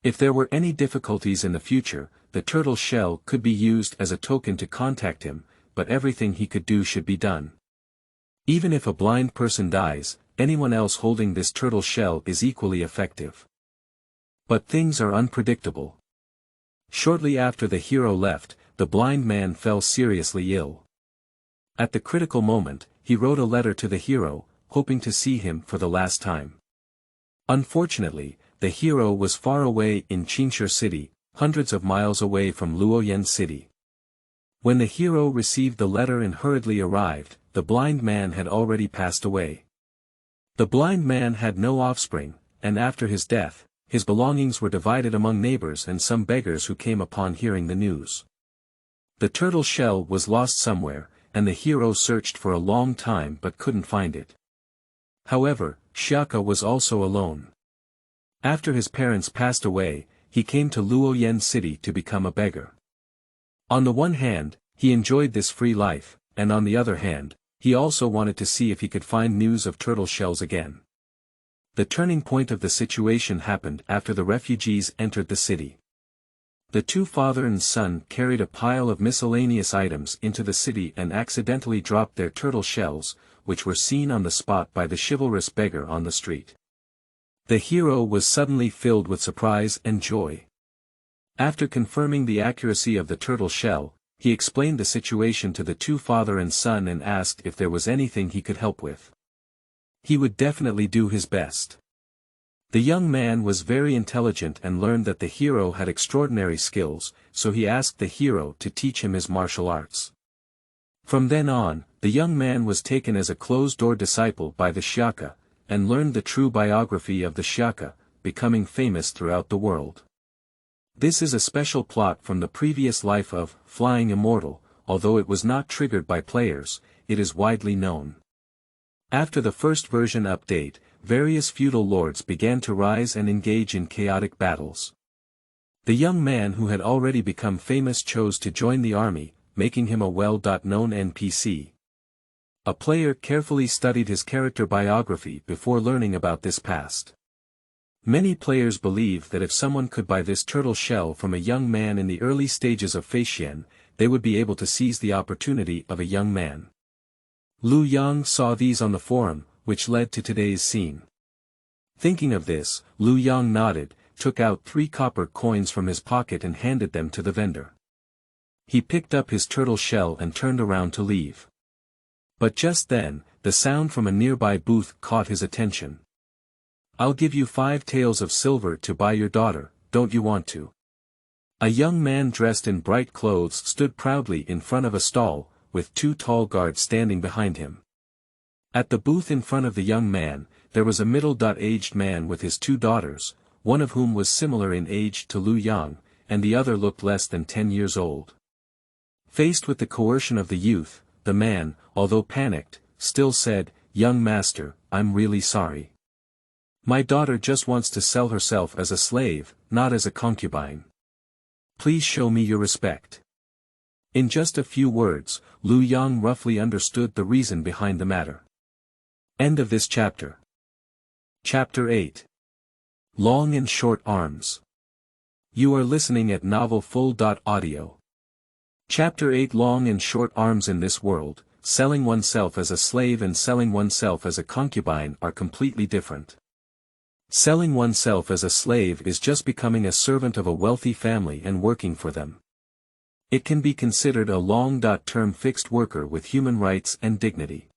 If there were any difficulties in the future, the turtle shell could be used as a token to contact him, but everything he could do should be done. Even if a blind person dies, anyone else holding this turtle shell is equally effective. But things are unpredictable. Shortly after the hero left, the blind man fell seriously ill. At the critical moment, he wrote a letter to the hero, hoping to see him for the last time. Unfortunately, the hero was far away in Changsheng City, hundreds of miles away from Luoyan City. When the hero received the letter and hurriedly arrived, the blind man had already passed away. The blind man had no offspring, and after his death, his belongings were divided among neighbors and some beggars who came upon hearing the news. The turtle shell was lost somewhere, and the hero searched for a long time but couldn't find it. However, Xiaka was also alone. After his parents passed away, he came to Luoyan City to become a beggar. On the one hand, he enjoyed this free life, and on the other hand, he also wanted to see if he could find news of turtle shells again. The turning point of the situation happened after the refugees entered the city. The two father and son carried a pile of miscellaneous items into the city and accidentally dropped their turtle shells, which were seen on the spot by the chivalrous beggar on the street. The hero was suddenly filled with surprise and joy. After confirming the accuracy of the turtle shell, he explained the situation to the two father and son and asked if there was anything he could help with. He would definitely do his best. The young man was very intelligent and learned that the hero had extraordinary skills, so he asked the hero to teach him his martial arts. From then on, the young man was taken as a closed-door disciple by the Xiaka, and learned the true biography of the Xiaka, becoming famous throughout the world. This is a special plot from the previous life of Flying Immortal, although it was not triggered by players, it is widely known. After the first version update, various feudal lords began to rise and engage in chaotic battles. The young man who had already become famous chose to join the army, making him a well-known NPC. A player carefully studied his character biography before learning about this past. Many players believe that if someone could buy this turtle shell from a young man in the early stages of Officialdom, they would be able to seize the opportunity of a young man. Lu Yang saw these on the forum, which led to today's scene. Thinking of this, Lu Yang nodded, took out 3 copper coins from his pocket and handed them to the vendor. He picked up his turtle shell and turned around to leave. But just then, the sound from a nearby booth caught his attention. "I'll give you 5 taels of silver to buy your daughter, don't you want to?" A young man dressed in bright clothes stood proudly in front of a stall, with 2 tall guards standing behind him. At the booth in front of the young man, there was a middle-aged man with his 2 daughters, one of whom was similar in age to Lu Yang, and the other looked less than 10 years old. Faced with the coercion of the youth, the man, although panicked, still said, "Young master, I'm really sorry. My daughter just wants to sell herself as a slave, not as a concubine. Please show me your respect." In just a few words, Lu Yang roughly understood the reason behind the matter. End of this chapter. Chapter 8. Long and Short Arms. You are listening at novelfull.audio. Chapter 8. Long and Short Arms. In this world, selling oneself as a slave and selling oneself as a concubine are completely different. Selling oneself as a slave is just becoming a servant of a wealthy family and working for them. It can be considered a long-term fixed worker with human rights and dignity.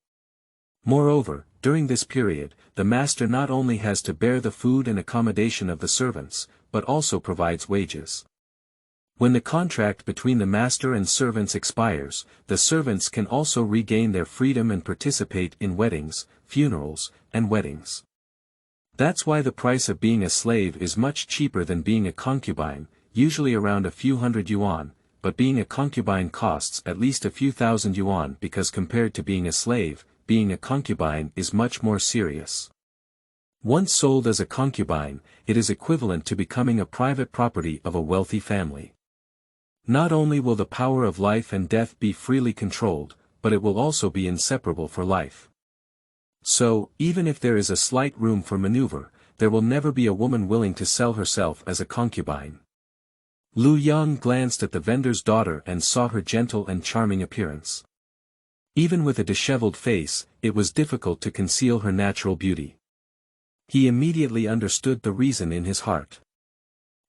Moreover, during this period, the master not only has to bear the food and accommodation of the servants, but also provides wages. When the contract between the master and servants expires, the servants can also regain their freedom and participate in weddings, funerals, and weddings. That's why the price of being a slave is much cheaper than being a concubine, usually around a few hundred yuan, but being a concubine costs at least a few thousand yuan because compared to being a slave, being a concubine is much more serious. Once sold as a concubine, it is equivalent to becoming a private property of a wealthy family. Not only will the power of life and death be freely controlled, but it will also be inseparable for life. So, even if there is a slight room for maneuver, there will never be a woman willing to sell herself as a concubine. Lu Yang glanced at the vendor's daughter and saw her gentle and charming appearance. Even with a disheveled face, it was difficult to conceal her natural beauty. He immediately understood the reason in his heart.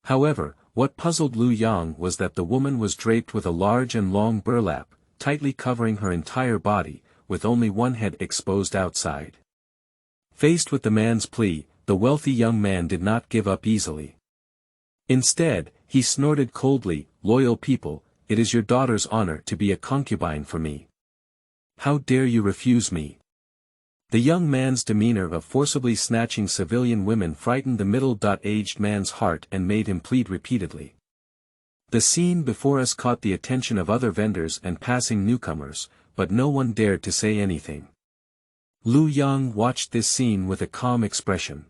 However, what puzzled Lu Yang was that the woman was draped with a large and long burlap, tightly covering her entire body, with only one head exposed outside. Faced with the man's plea, the wealthy young man did not give up easily. Instead, he snorted coldly, "Loyal people, it is your daughter's honor to be a concubine for me. How dare you refuse me?" The young man's demeanor of forcibly snatching civilian women frightened the middle-aged man's heart and made him plead repeatedly. The scene before us caught the attention of other vendors and passing newcomers, but no one dared to say anything. Lu Yang watched this scene with a calm expression.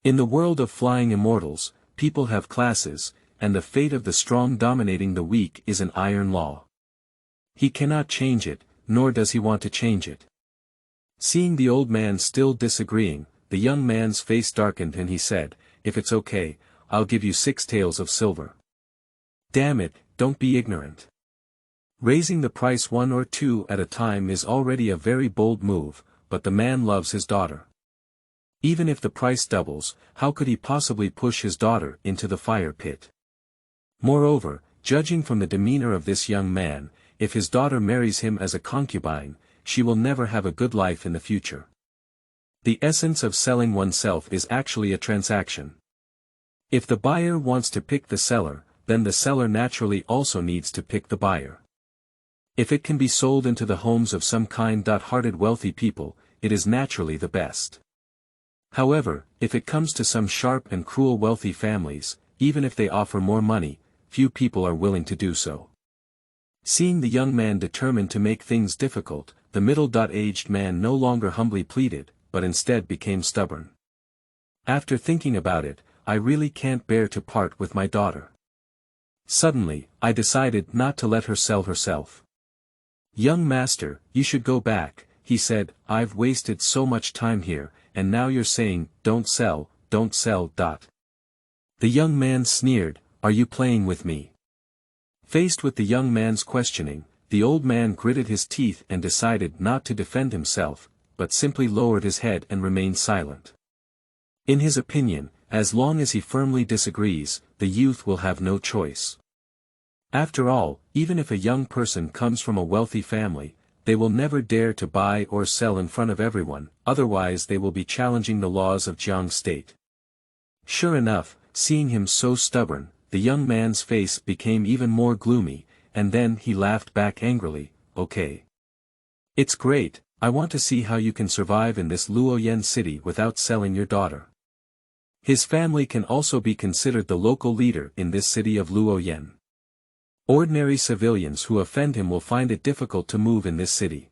In the world of Flying Immortals, people have classes, and the fate of the strong dominating the weak is an iron law. He cannot change it, nor does he want to change it. Seeing the old man still disagreeing, the young man's face darkened and he said, "If it's okay, I'll give you 6 taels of silver." "Damn it, don't be ignorant. Raising the price 1 or 2 at a time is already a very bold move, but the man loves his daughter. Even if the price doubles, how could he possibly push his daughter into the fire pit? Moreover, judging from the demeanor of this young man, if his daughter marries him as a concubine, she will never have a good life in the future. The essence of selling oneself is actually a transaction. If the buyer wants to pick the seller, then the seller naturally also needs to pick the buyer. If it can be sold into the homes of some kind-hearted wealthy people, it is naturally the best. However, if it comes to some sharp and cruel wealthy families, even if they offer more money, few people are willing to do so. Seeing the young man determined to make things difficult, the middle-aged man no longer humbly pleaded, but instead became stubborn. "After thinking about it, I really can't bear to part with my daughter. Suddenly, I decided not to let her sell herself." "Young master, you should go back," he said, "I've wasted so much time here, and now you're saying, don't sell, don't sell. The young man sneered, "Are you playing with me?" Faced with the young man's questioning, the old man gritted his teeth and decided not to defend himself, but simply lowered his head and remained silent. In his opinion, as long as he firmly disagrees, the youth will have no choice. After all, even if a young person comes from a wealthy family, they will never dare to buy or sell in front of everyone, otherwise they will be challenging the laws of Jiang state. Sure enough, seeing him so stubborn, the young man's face became even more gloomy, and then he laughed back angrily, "Okay. It's great, I want to see how you can survive in this Luoyan city without selling your daughter." His family can also be considered the local leader in this city of Luoyan. Ordinary civilians who offend him will find it difficult to move in this city.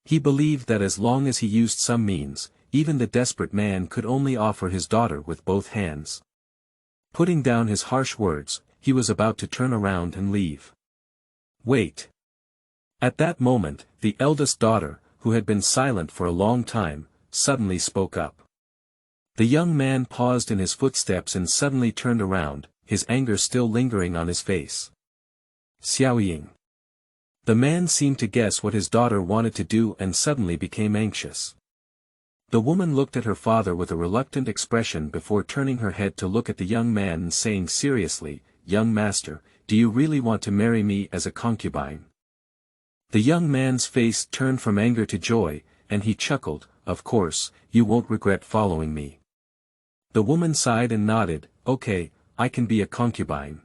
He believed that as long as he used some means, even the desperate man could only offer his daughter with both hands. Putting down his harsh words, he was about to turn around and leave. "Wait." At that moment, the eldest daughter, who had been silent for a long time, suddenly spoke up. The young man paused in his footsteps and suddenly turned around, his anger still lingering on his face. "Xiaoying." The man seemed to guess what his daughter wanted to do and suddenly became anxious. The woman looked at her father with a reluctant expression before turning her head to look at the young man and saying seriously, "Young master, do you really want to marry me as a concubine?" The young man's face turned from anger to joy, and he chuckled, "Of course, you won't regret following me." The woman sighed and nodded, "Okay, I can be a concubine."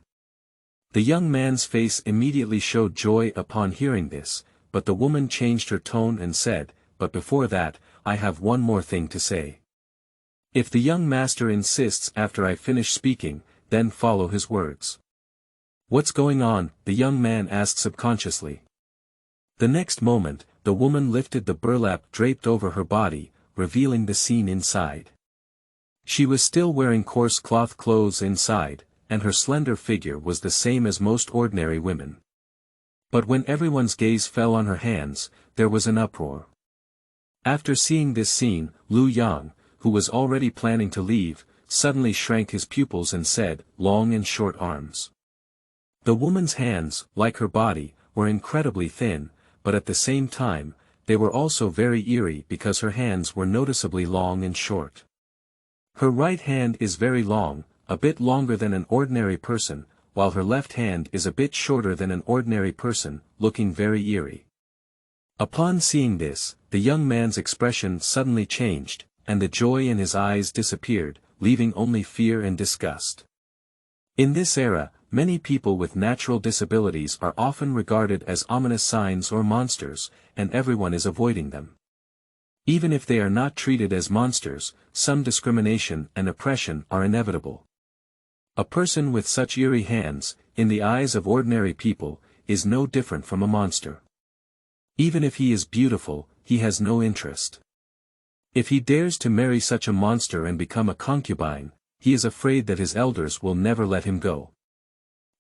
The young man's face immediately showed joy upon hearing this, but the woman changed her tone and said, "But before that, I have one more thing to say. If the young master insists after I finish speaking, then follow his words." "What's going on?" the young man asked subconsciously. The next moment, the woman lifted the burlap draped over her body, revealing the scene inside. She was still wearing coarse cloth clothes inside, and her slender figure was the same as most ordinary women. But when everyone's gaze fell on her hands, there was an uproar. After seeing this scene, Lu Yang, who was already planning to leave, suddenly shrank his pupils and said, "Long and short arms." The woman's hands, like her body, were incredibly thin, but at the same time, they were also very eerie because her hands were noticeably long and short. Her right hand is very long, a bit longer than an ordinary person, while her left hand is a bit shorter than an ordinary person, looking very eerie. Upon seeing this, the young man's expression suddenly changed, and the joy in his eyes disappeared, leaving only fear and disgust. In this era, many people with natural disabilities are often regarded as ominous signs or monsters, and everyone is avoiding them. Even if they are not treated as monsters, some discrimination and oppression are inevitable. A person with such eerie hands, in the eyes of ordinary people, is no different from a monster. Even if he is beautiful, he has no interest. If he dares to marry such a monster and become a concubine, he is afraid that his elders will never let him go.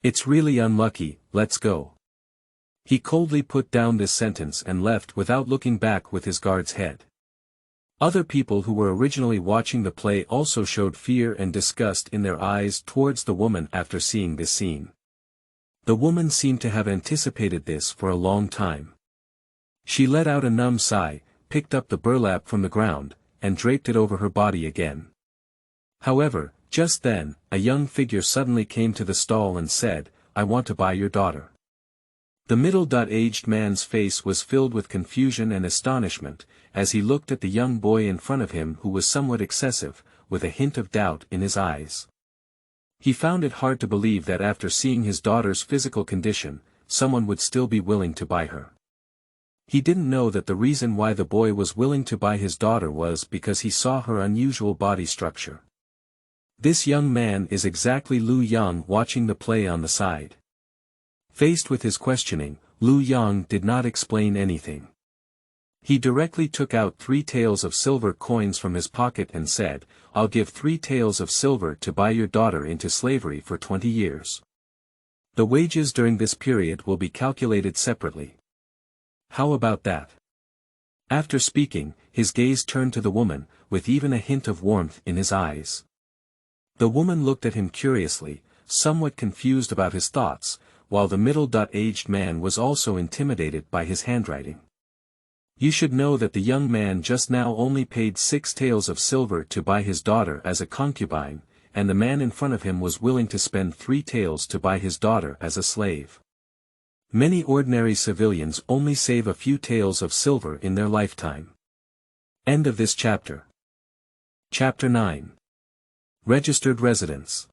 "It's really unlucky, let's go." He coldly put down this sentence and left without looking back with his guard's head. Other people who were originally watching the play also showed fear and disgust in their eyes towards the woman after seeing this scene. The woman seemed to have anticipated this for a long time. She let out a numb sigh, picked up the burlap from the ground, and draped it over her body again. However, just then, a young figure suddenly came to the stall and said, "I want to buy your daughter." The middle-aged man's face was filled with confusion and astonishment, as he looked at the young boy in front of him who was somewhat excessive, with a hint of doubt in his eyes. He found it hard to believe that after seeing his daughter's physical condition, someone would still be willing to buy her. He didn't know that the reason why the boy was willing to buy his daughter was because he saw her unusual body structure. This young man is exactly Lu Yang watching the play on the side. Faced with his questioning, Lu Yang did not explain anything. He directly took out 3 taels of silver coins from his pocket and said, "I'll give 3 taels of silver to buy your daughter into slavery for 20 years. The wages during this period will be calculated separately. How about that?" After speaking, his gaze turned to the woman, with even a hint of warmth in his eyes. The woman looked at him curiously, somewhat confused about his thoughts, while the middle-aged man was also intimidated by his handwriting. You should know that the young man just now only paid 6 taels of silver to buy his daughter as a concubine, and the man in front of him was willing to spend 3 taels to buy his daughter as a slave. Many ordinary civilians only save a few taels of silver in their lifetime. End of this chapter. Chapter 9. Registered Residence.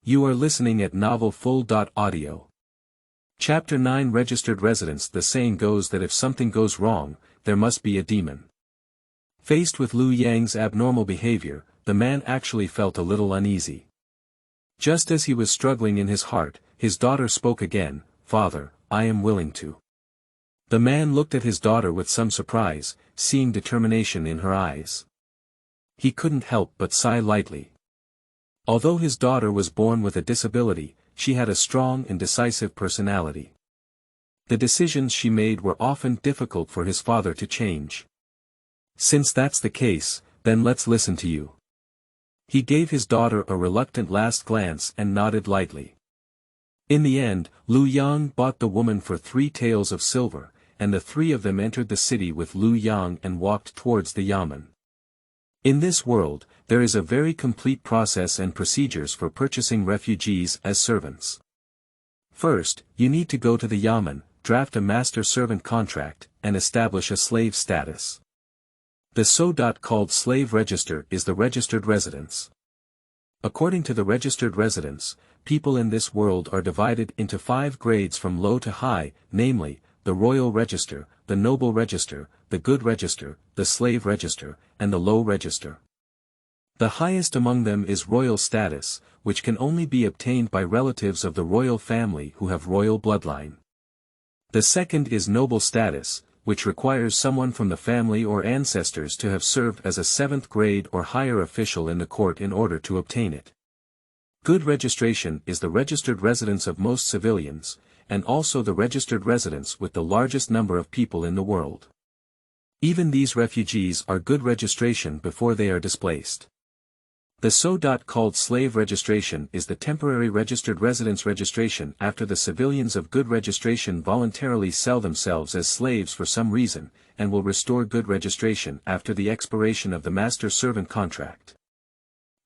You are listening at novelfull.audio. Chapter 9 Registered Residence. The saying goes that if something goes wrong, there must be a demon. Faced with Lu Yang's abnormal behavior, the man actually felt a little uneasy. Just as he was struggling in his heart, his daughter spoke again, "Father, I am willing to." The man looked at his daughter with some surprise, seeing determination in her eyes. He couldn't help but sigh lightly. Although his daughter was born with a disability, she had a strong and decisive personality. The decisions she made were often difficult for his father to change. "Since that's the case, then let's listen to you." He gave his daughter a reluctant last glance and nodded lightly. In the end, Lu Yang bought the woman for 3 taels of silver, and the 3 of them entered the city with Lu Yang and walked towards the yamen. In this world, there is a very complete process and procedures for purchasing refugees as servants. First, you need to go to the yamen, draft a master-servant contract, and establish a slave status. The so-called slave register is the registered residence. According to the registered residence, people in this world are divided into 5 grades from low to high, namely, the royal register, the noble register, the good register, the slave register, and the low register. The highest among them is royal status, which can only be obtained by relatives of the royal family who have royal bloodline. The second is noble status, which requires someone from the family or ancestors to have served as a 7th grade or higher official in the court in order to obtain it. Good registration is the registered residence of most civilians, and also the registered residence with the largest number of people in the world. Even these refugees are good registration before they are displaced. The so-called slave registration is the temporary registered residence registration after the civilians of good registration voluntarily sell themselves as slaves for some reason, and will restore good registration after the expiration of the master-servant contract.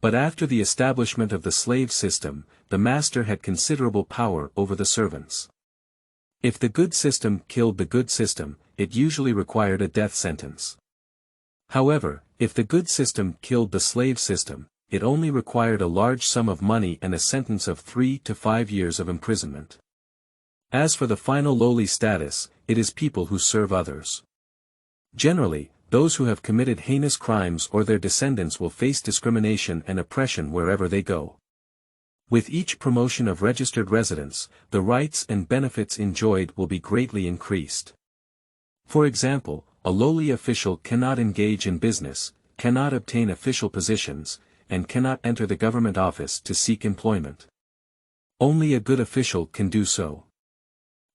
But after the establishment of the slave system, the master had considerable power over the servants. If the good system killed the good system, it usually required a death sentence. However, if the good system killed the slave system, it only required a large sum of money and a sentence of 3 to 5 years of imprisonment. As for the final lowly status, it is people who serve others. Generally, those who have committed heinous crimes or their descendants will face discrimination and oppression wherever they go. With each promotion of registered residence, the rights and benefits enjoyed will be greatly increased. For example, a lowly official cannot engage in business, cannot obtain official positions, and cannot enter the government office to seek employment. Only a good official can do so.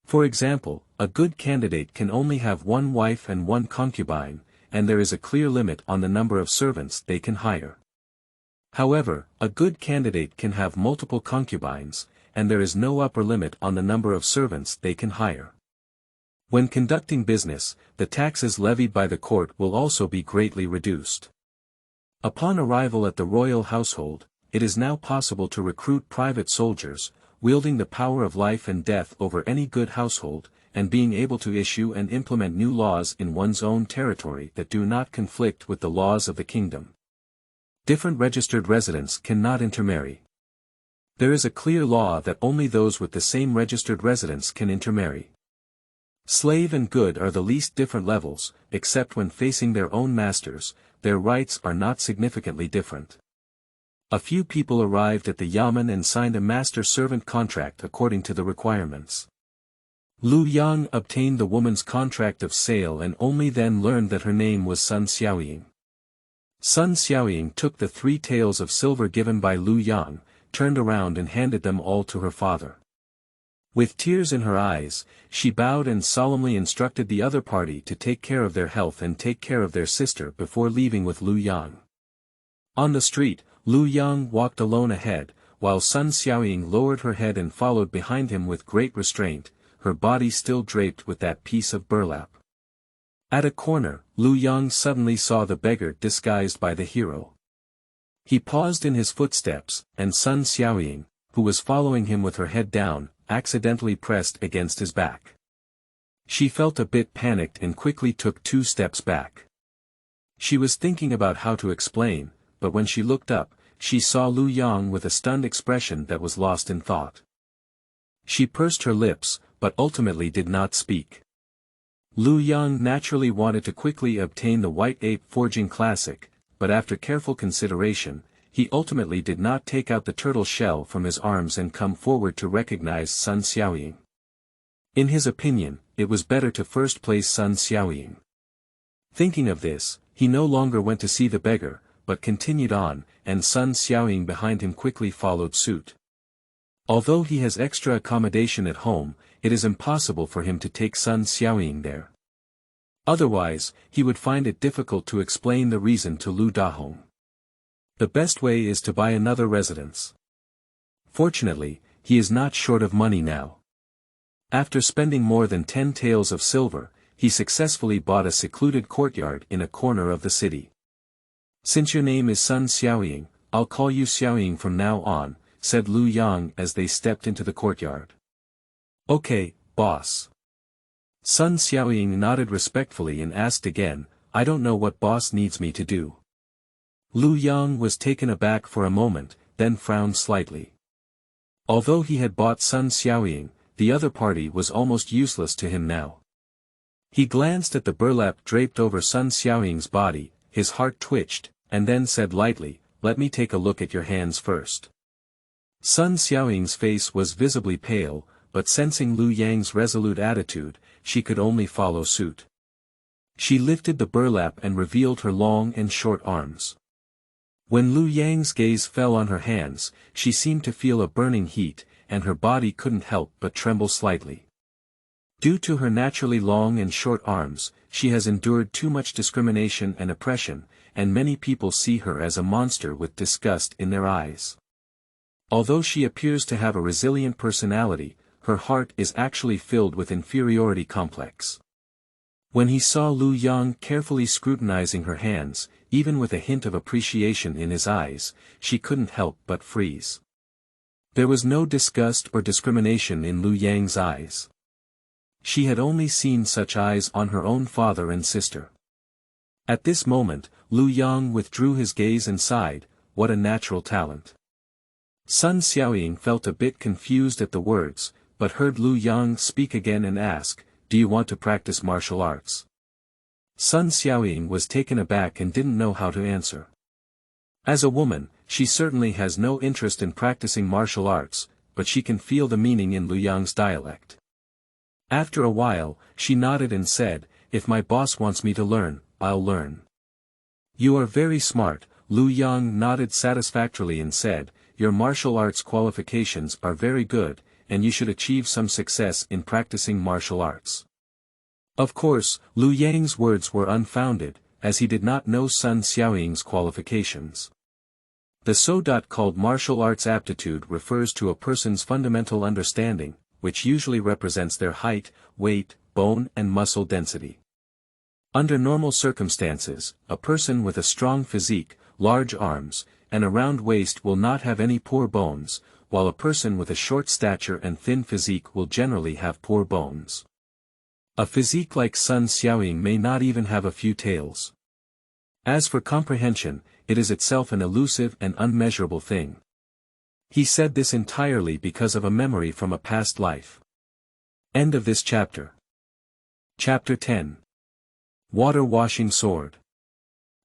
For example, a good candidate can only have 1 wife and 1 concubine, and there is a clear limit on the number of servants they can hire. However, a good candidate can have multiple concubines, and there is no upper limit on the number of servants they can hire. When conducting business, the taxes levied by the court will also be greatly reduced. Upon arrival at the royal household, it is now possible to recruit private soldiers, wielding the power of life and death over any good household, and being able to issue and implement new laws in one's own territory that do not conflict with the laws of the kingdom. Different registered residents cannot intermarry. There is a clear law that only those with the same registered residence can intermarry. Slave and good are the least different levels, except when facing their own masters, their rights are not significantly different. A few people arrived at the yamen and signed a master-servant contract according to the requirements. Lu Yang obtained the woman's contract of sale and only then learned that her name was Sun Xiaoying. Sun Xiaoying took the 3 taels of silver given by Lu Yang, turned around and handed them all to her father. With tears in her eyes, she bowed and solemnly instructed the other party to take care of their health and take care of their sister before leaving with Lu Yang. On the street, Lu Yang walked alone ahead, while Sun Xiaoying lowered her head and followed behind him with great restraint, her body still draped with that piece of burlap. At a corner, Lu Yang suddenly saw the beggar disguised by the hero. He paused in his footsteps, and Sun Xiaoying, who was following him with her head down, accidentally pressed against his back. She felt a bit panicked and quickly took 2 steps back. She was thinking about how to explain, but when she looked up, she saw Lu Yang with a stunned expression that was lost in thought. She pursed her lips, but ultimately did not speak. Lu Yang naturally wanted to quickly obtain the White Ape Forging Classic, but after careful consideration, he ultimately did not take out the turtle shell from his arms and come forward to recognize Sun Xiaoying. In his opinion, it was better to first place Sun Xiaoying. Thinking of this, he no longer went to see the beggar, but continued on, and Sun Xiaoying behind him quickly followed suit. Although he has extra accommodation at home, it is impossible for him to take Sun Xiaoying there. Otherwise, he would find it difficult to explain the reason to Lu Dahong. The best way is to buy another residence. Fortunately, he is not short of money now. After spending more than 10 taels of silver, he successfully bought a secluded courtyard in a corner of the city. "Since your name is Sun Xiaoying, I'll call you Xiaoying from now on," said Lu Yang as they stepped into the courtyard. "Okay, boss." Sun Xiaoying nodded respectfully and asked again, I don't know what boss needs me to do. Lu Yang was taken aback for a moment, then frowned slightly. Although he had bought Sun Xiaoying, the other party was almost useless to him now. He glanced at the burlap draped over Sun Xiaoying's body, his heart twitched, and then said lightly, "Let me take a look at your hands first." Sun Xiaoying's face was visibly pale, but sensing Lu Yang's resolute attitude, she could only follow suit. She lifted the burlap and revealed her long and short arms. When Lu Yang's gaze fell on her hands, she seemed to feel a burning heat, and her body couldn't help but tremble slightly. Due to her naturally long and short arms, she has endured too much discrimination and oppression, and many people see her as a monster with disgust in their eyes. Although she appears to have a resilient personality, her heart is actually filled with inferiority complex. When he saw Lu Yang carefully scrutinizing her hands, even with a hint of appreciation in his eyes, she couldn't help but freeze. There was no disgust or discrimination in Lu Yang's eyes. She had only seen such eyes on her own father and sister. At this moment, Lu Yang withdrew his gaze and sighed, "What a natural talent." Sun Xiaoying felt a bit confused at the words, but heard Lu Yang speak again and ask, "Do you want to practice martial arts?" Sun Xiaoying was taken aback and didn't know how to answer. As a woman, she certainly has no interest in practicing martial arts, but she can feel the meaning in Lu Yang's dialect. After a while, she nodded and said, "If my boss wants me to learn, I'll learn." "You are very smart," Lu Yang nodded satisfactorily and said, "Your martial arts qualifications are very good, and you should achieve some success in practicing martial arts." Of course, Lu Yang's words were unfounded, as he did not know Sun Xiaoying's qualifications. The so-called martial arts aptitude refers to a person's fundamental understanding, which usually represents their height, weight, bone and muscle density. Under normal circumstances, a person with a strong physique, large arms, and a round waist will not have any poor bones, while a person with a short stature and thin physique will generally have poor bones. A physique like Sun Xiaoying may not even have a few tails. As for comprehension, it is itself an elusive and unmeasurable thing. He said this entirely because of a memory from a past life. End of this chapter. Chapter 10. Water Washing Sword.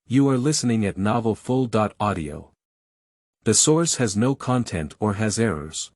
You are listening at novelfull.audio. The source has no content or has errors.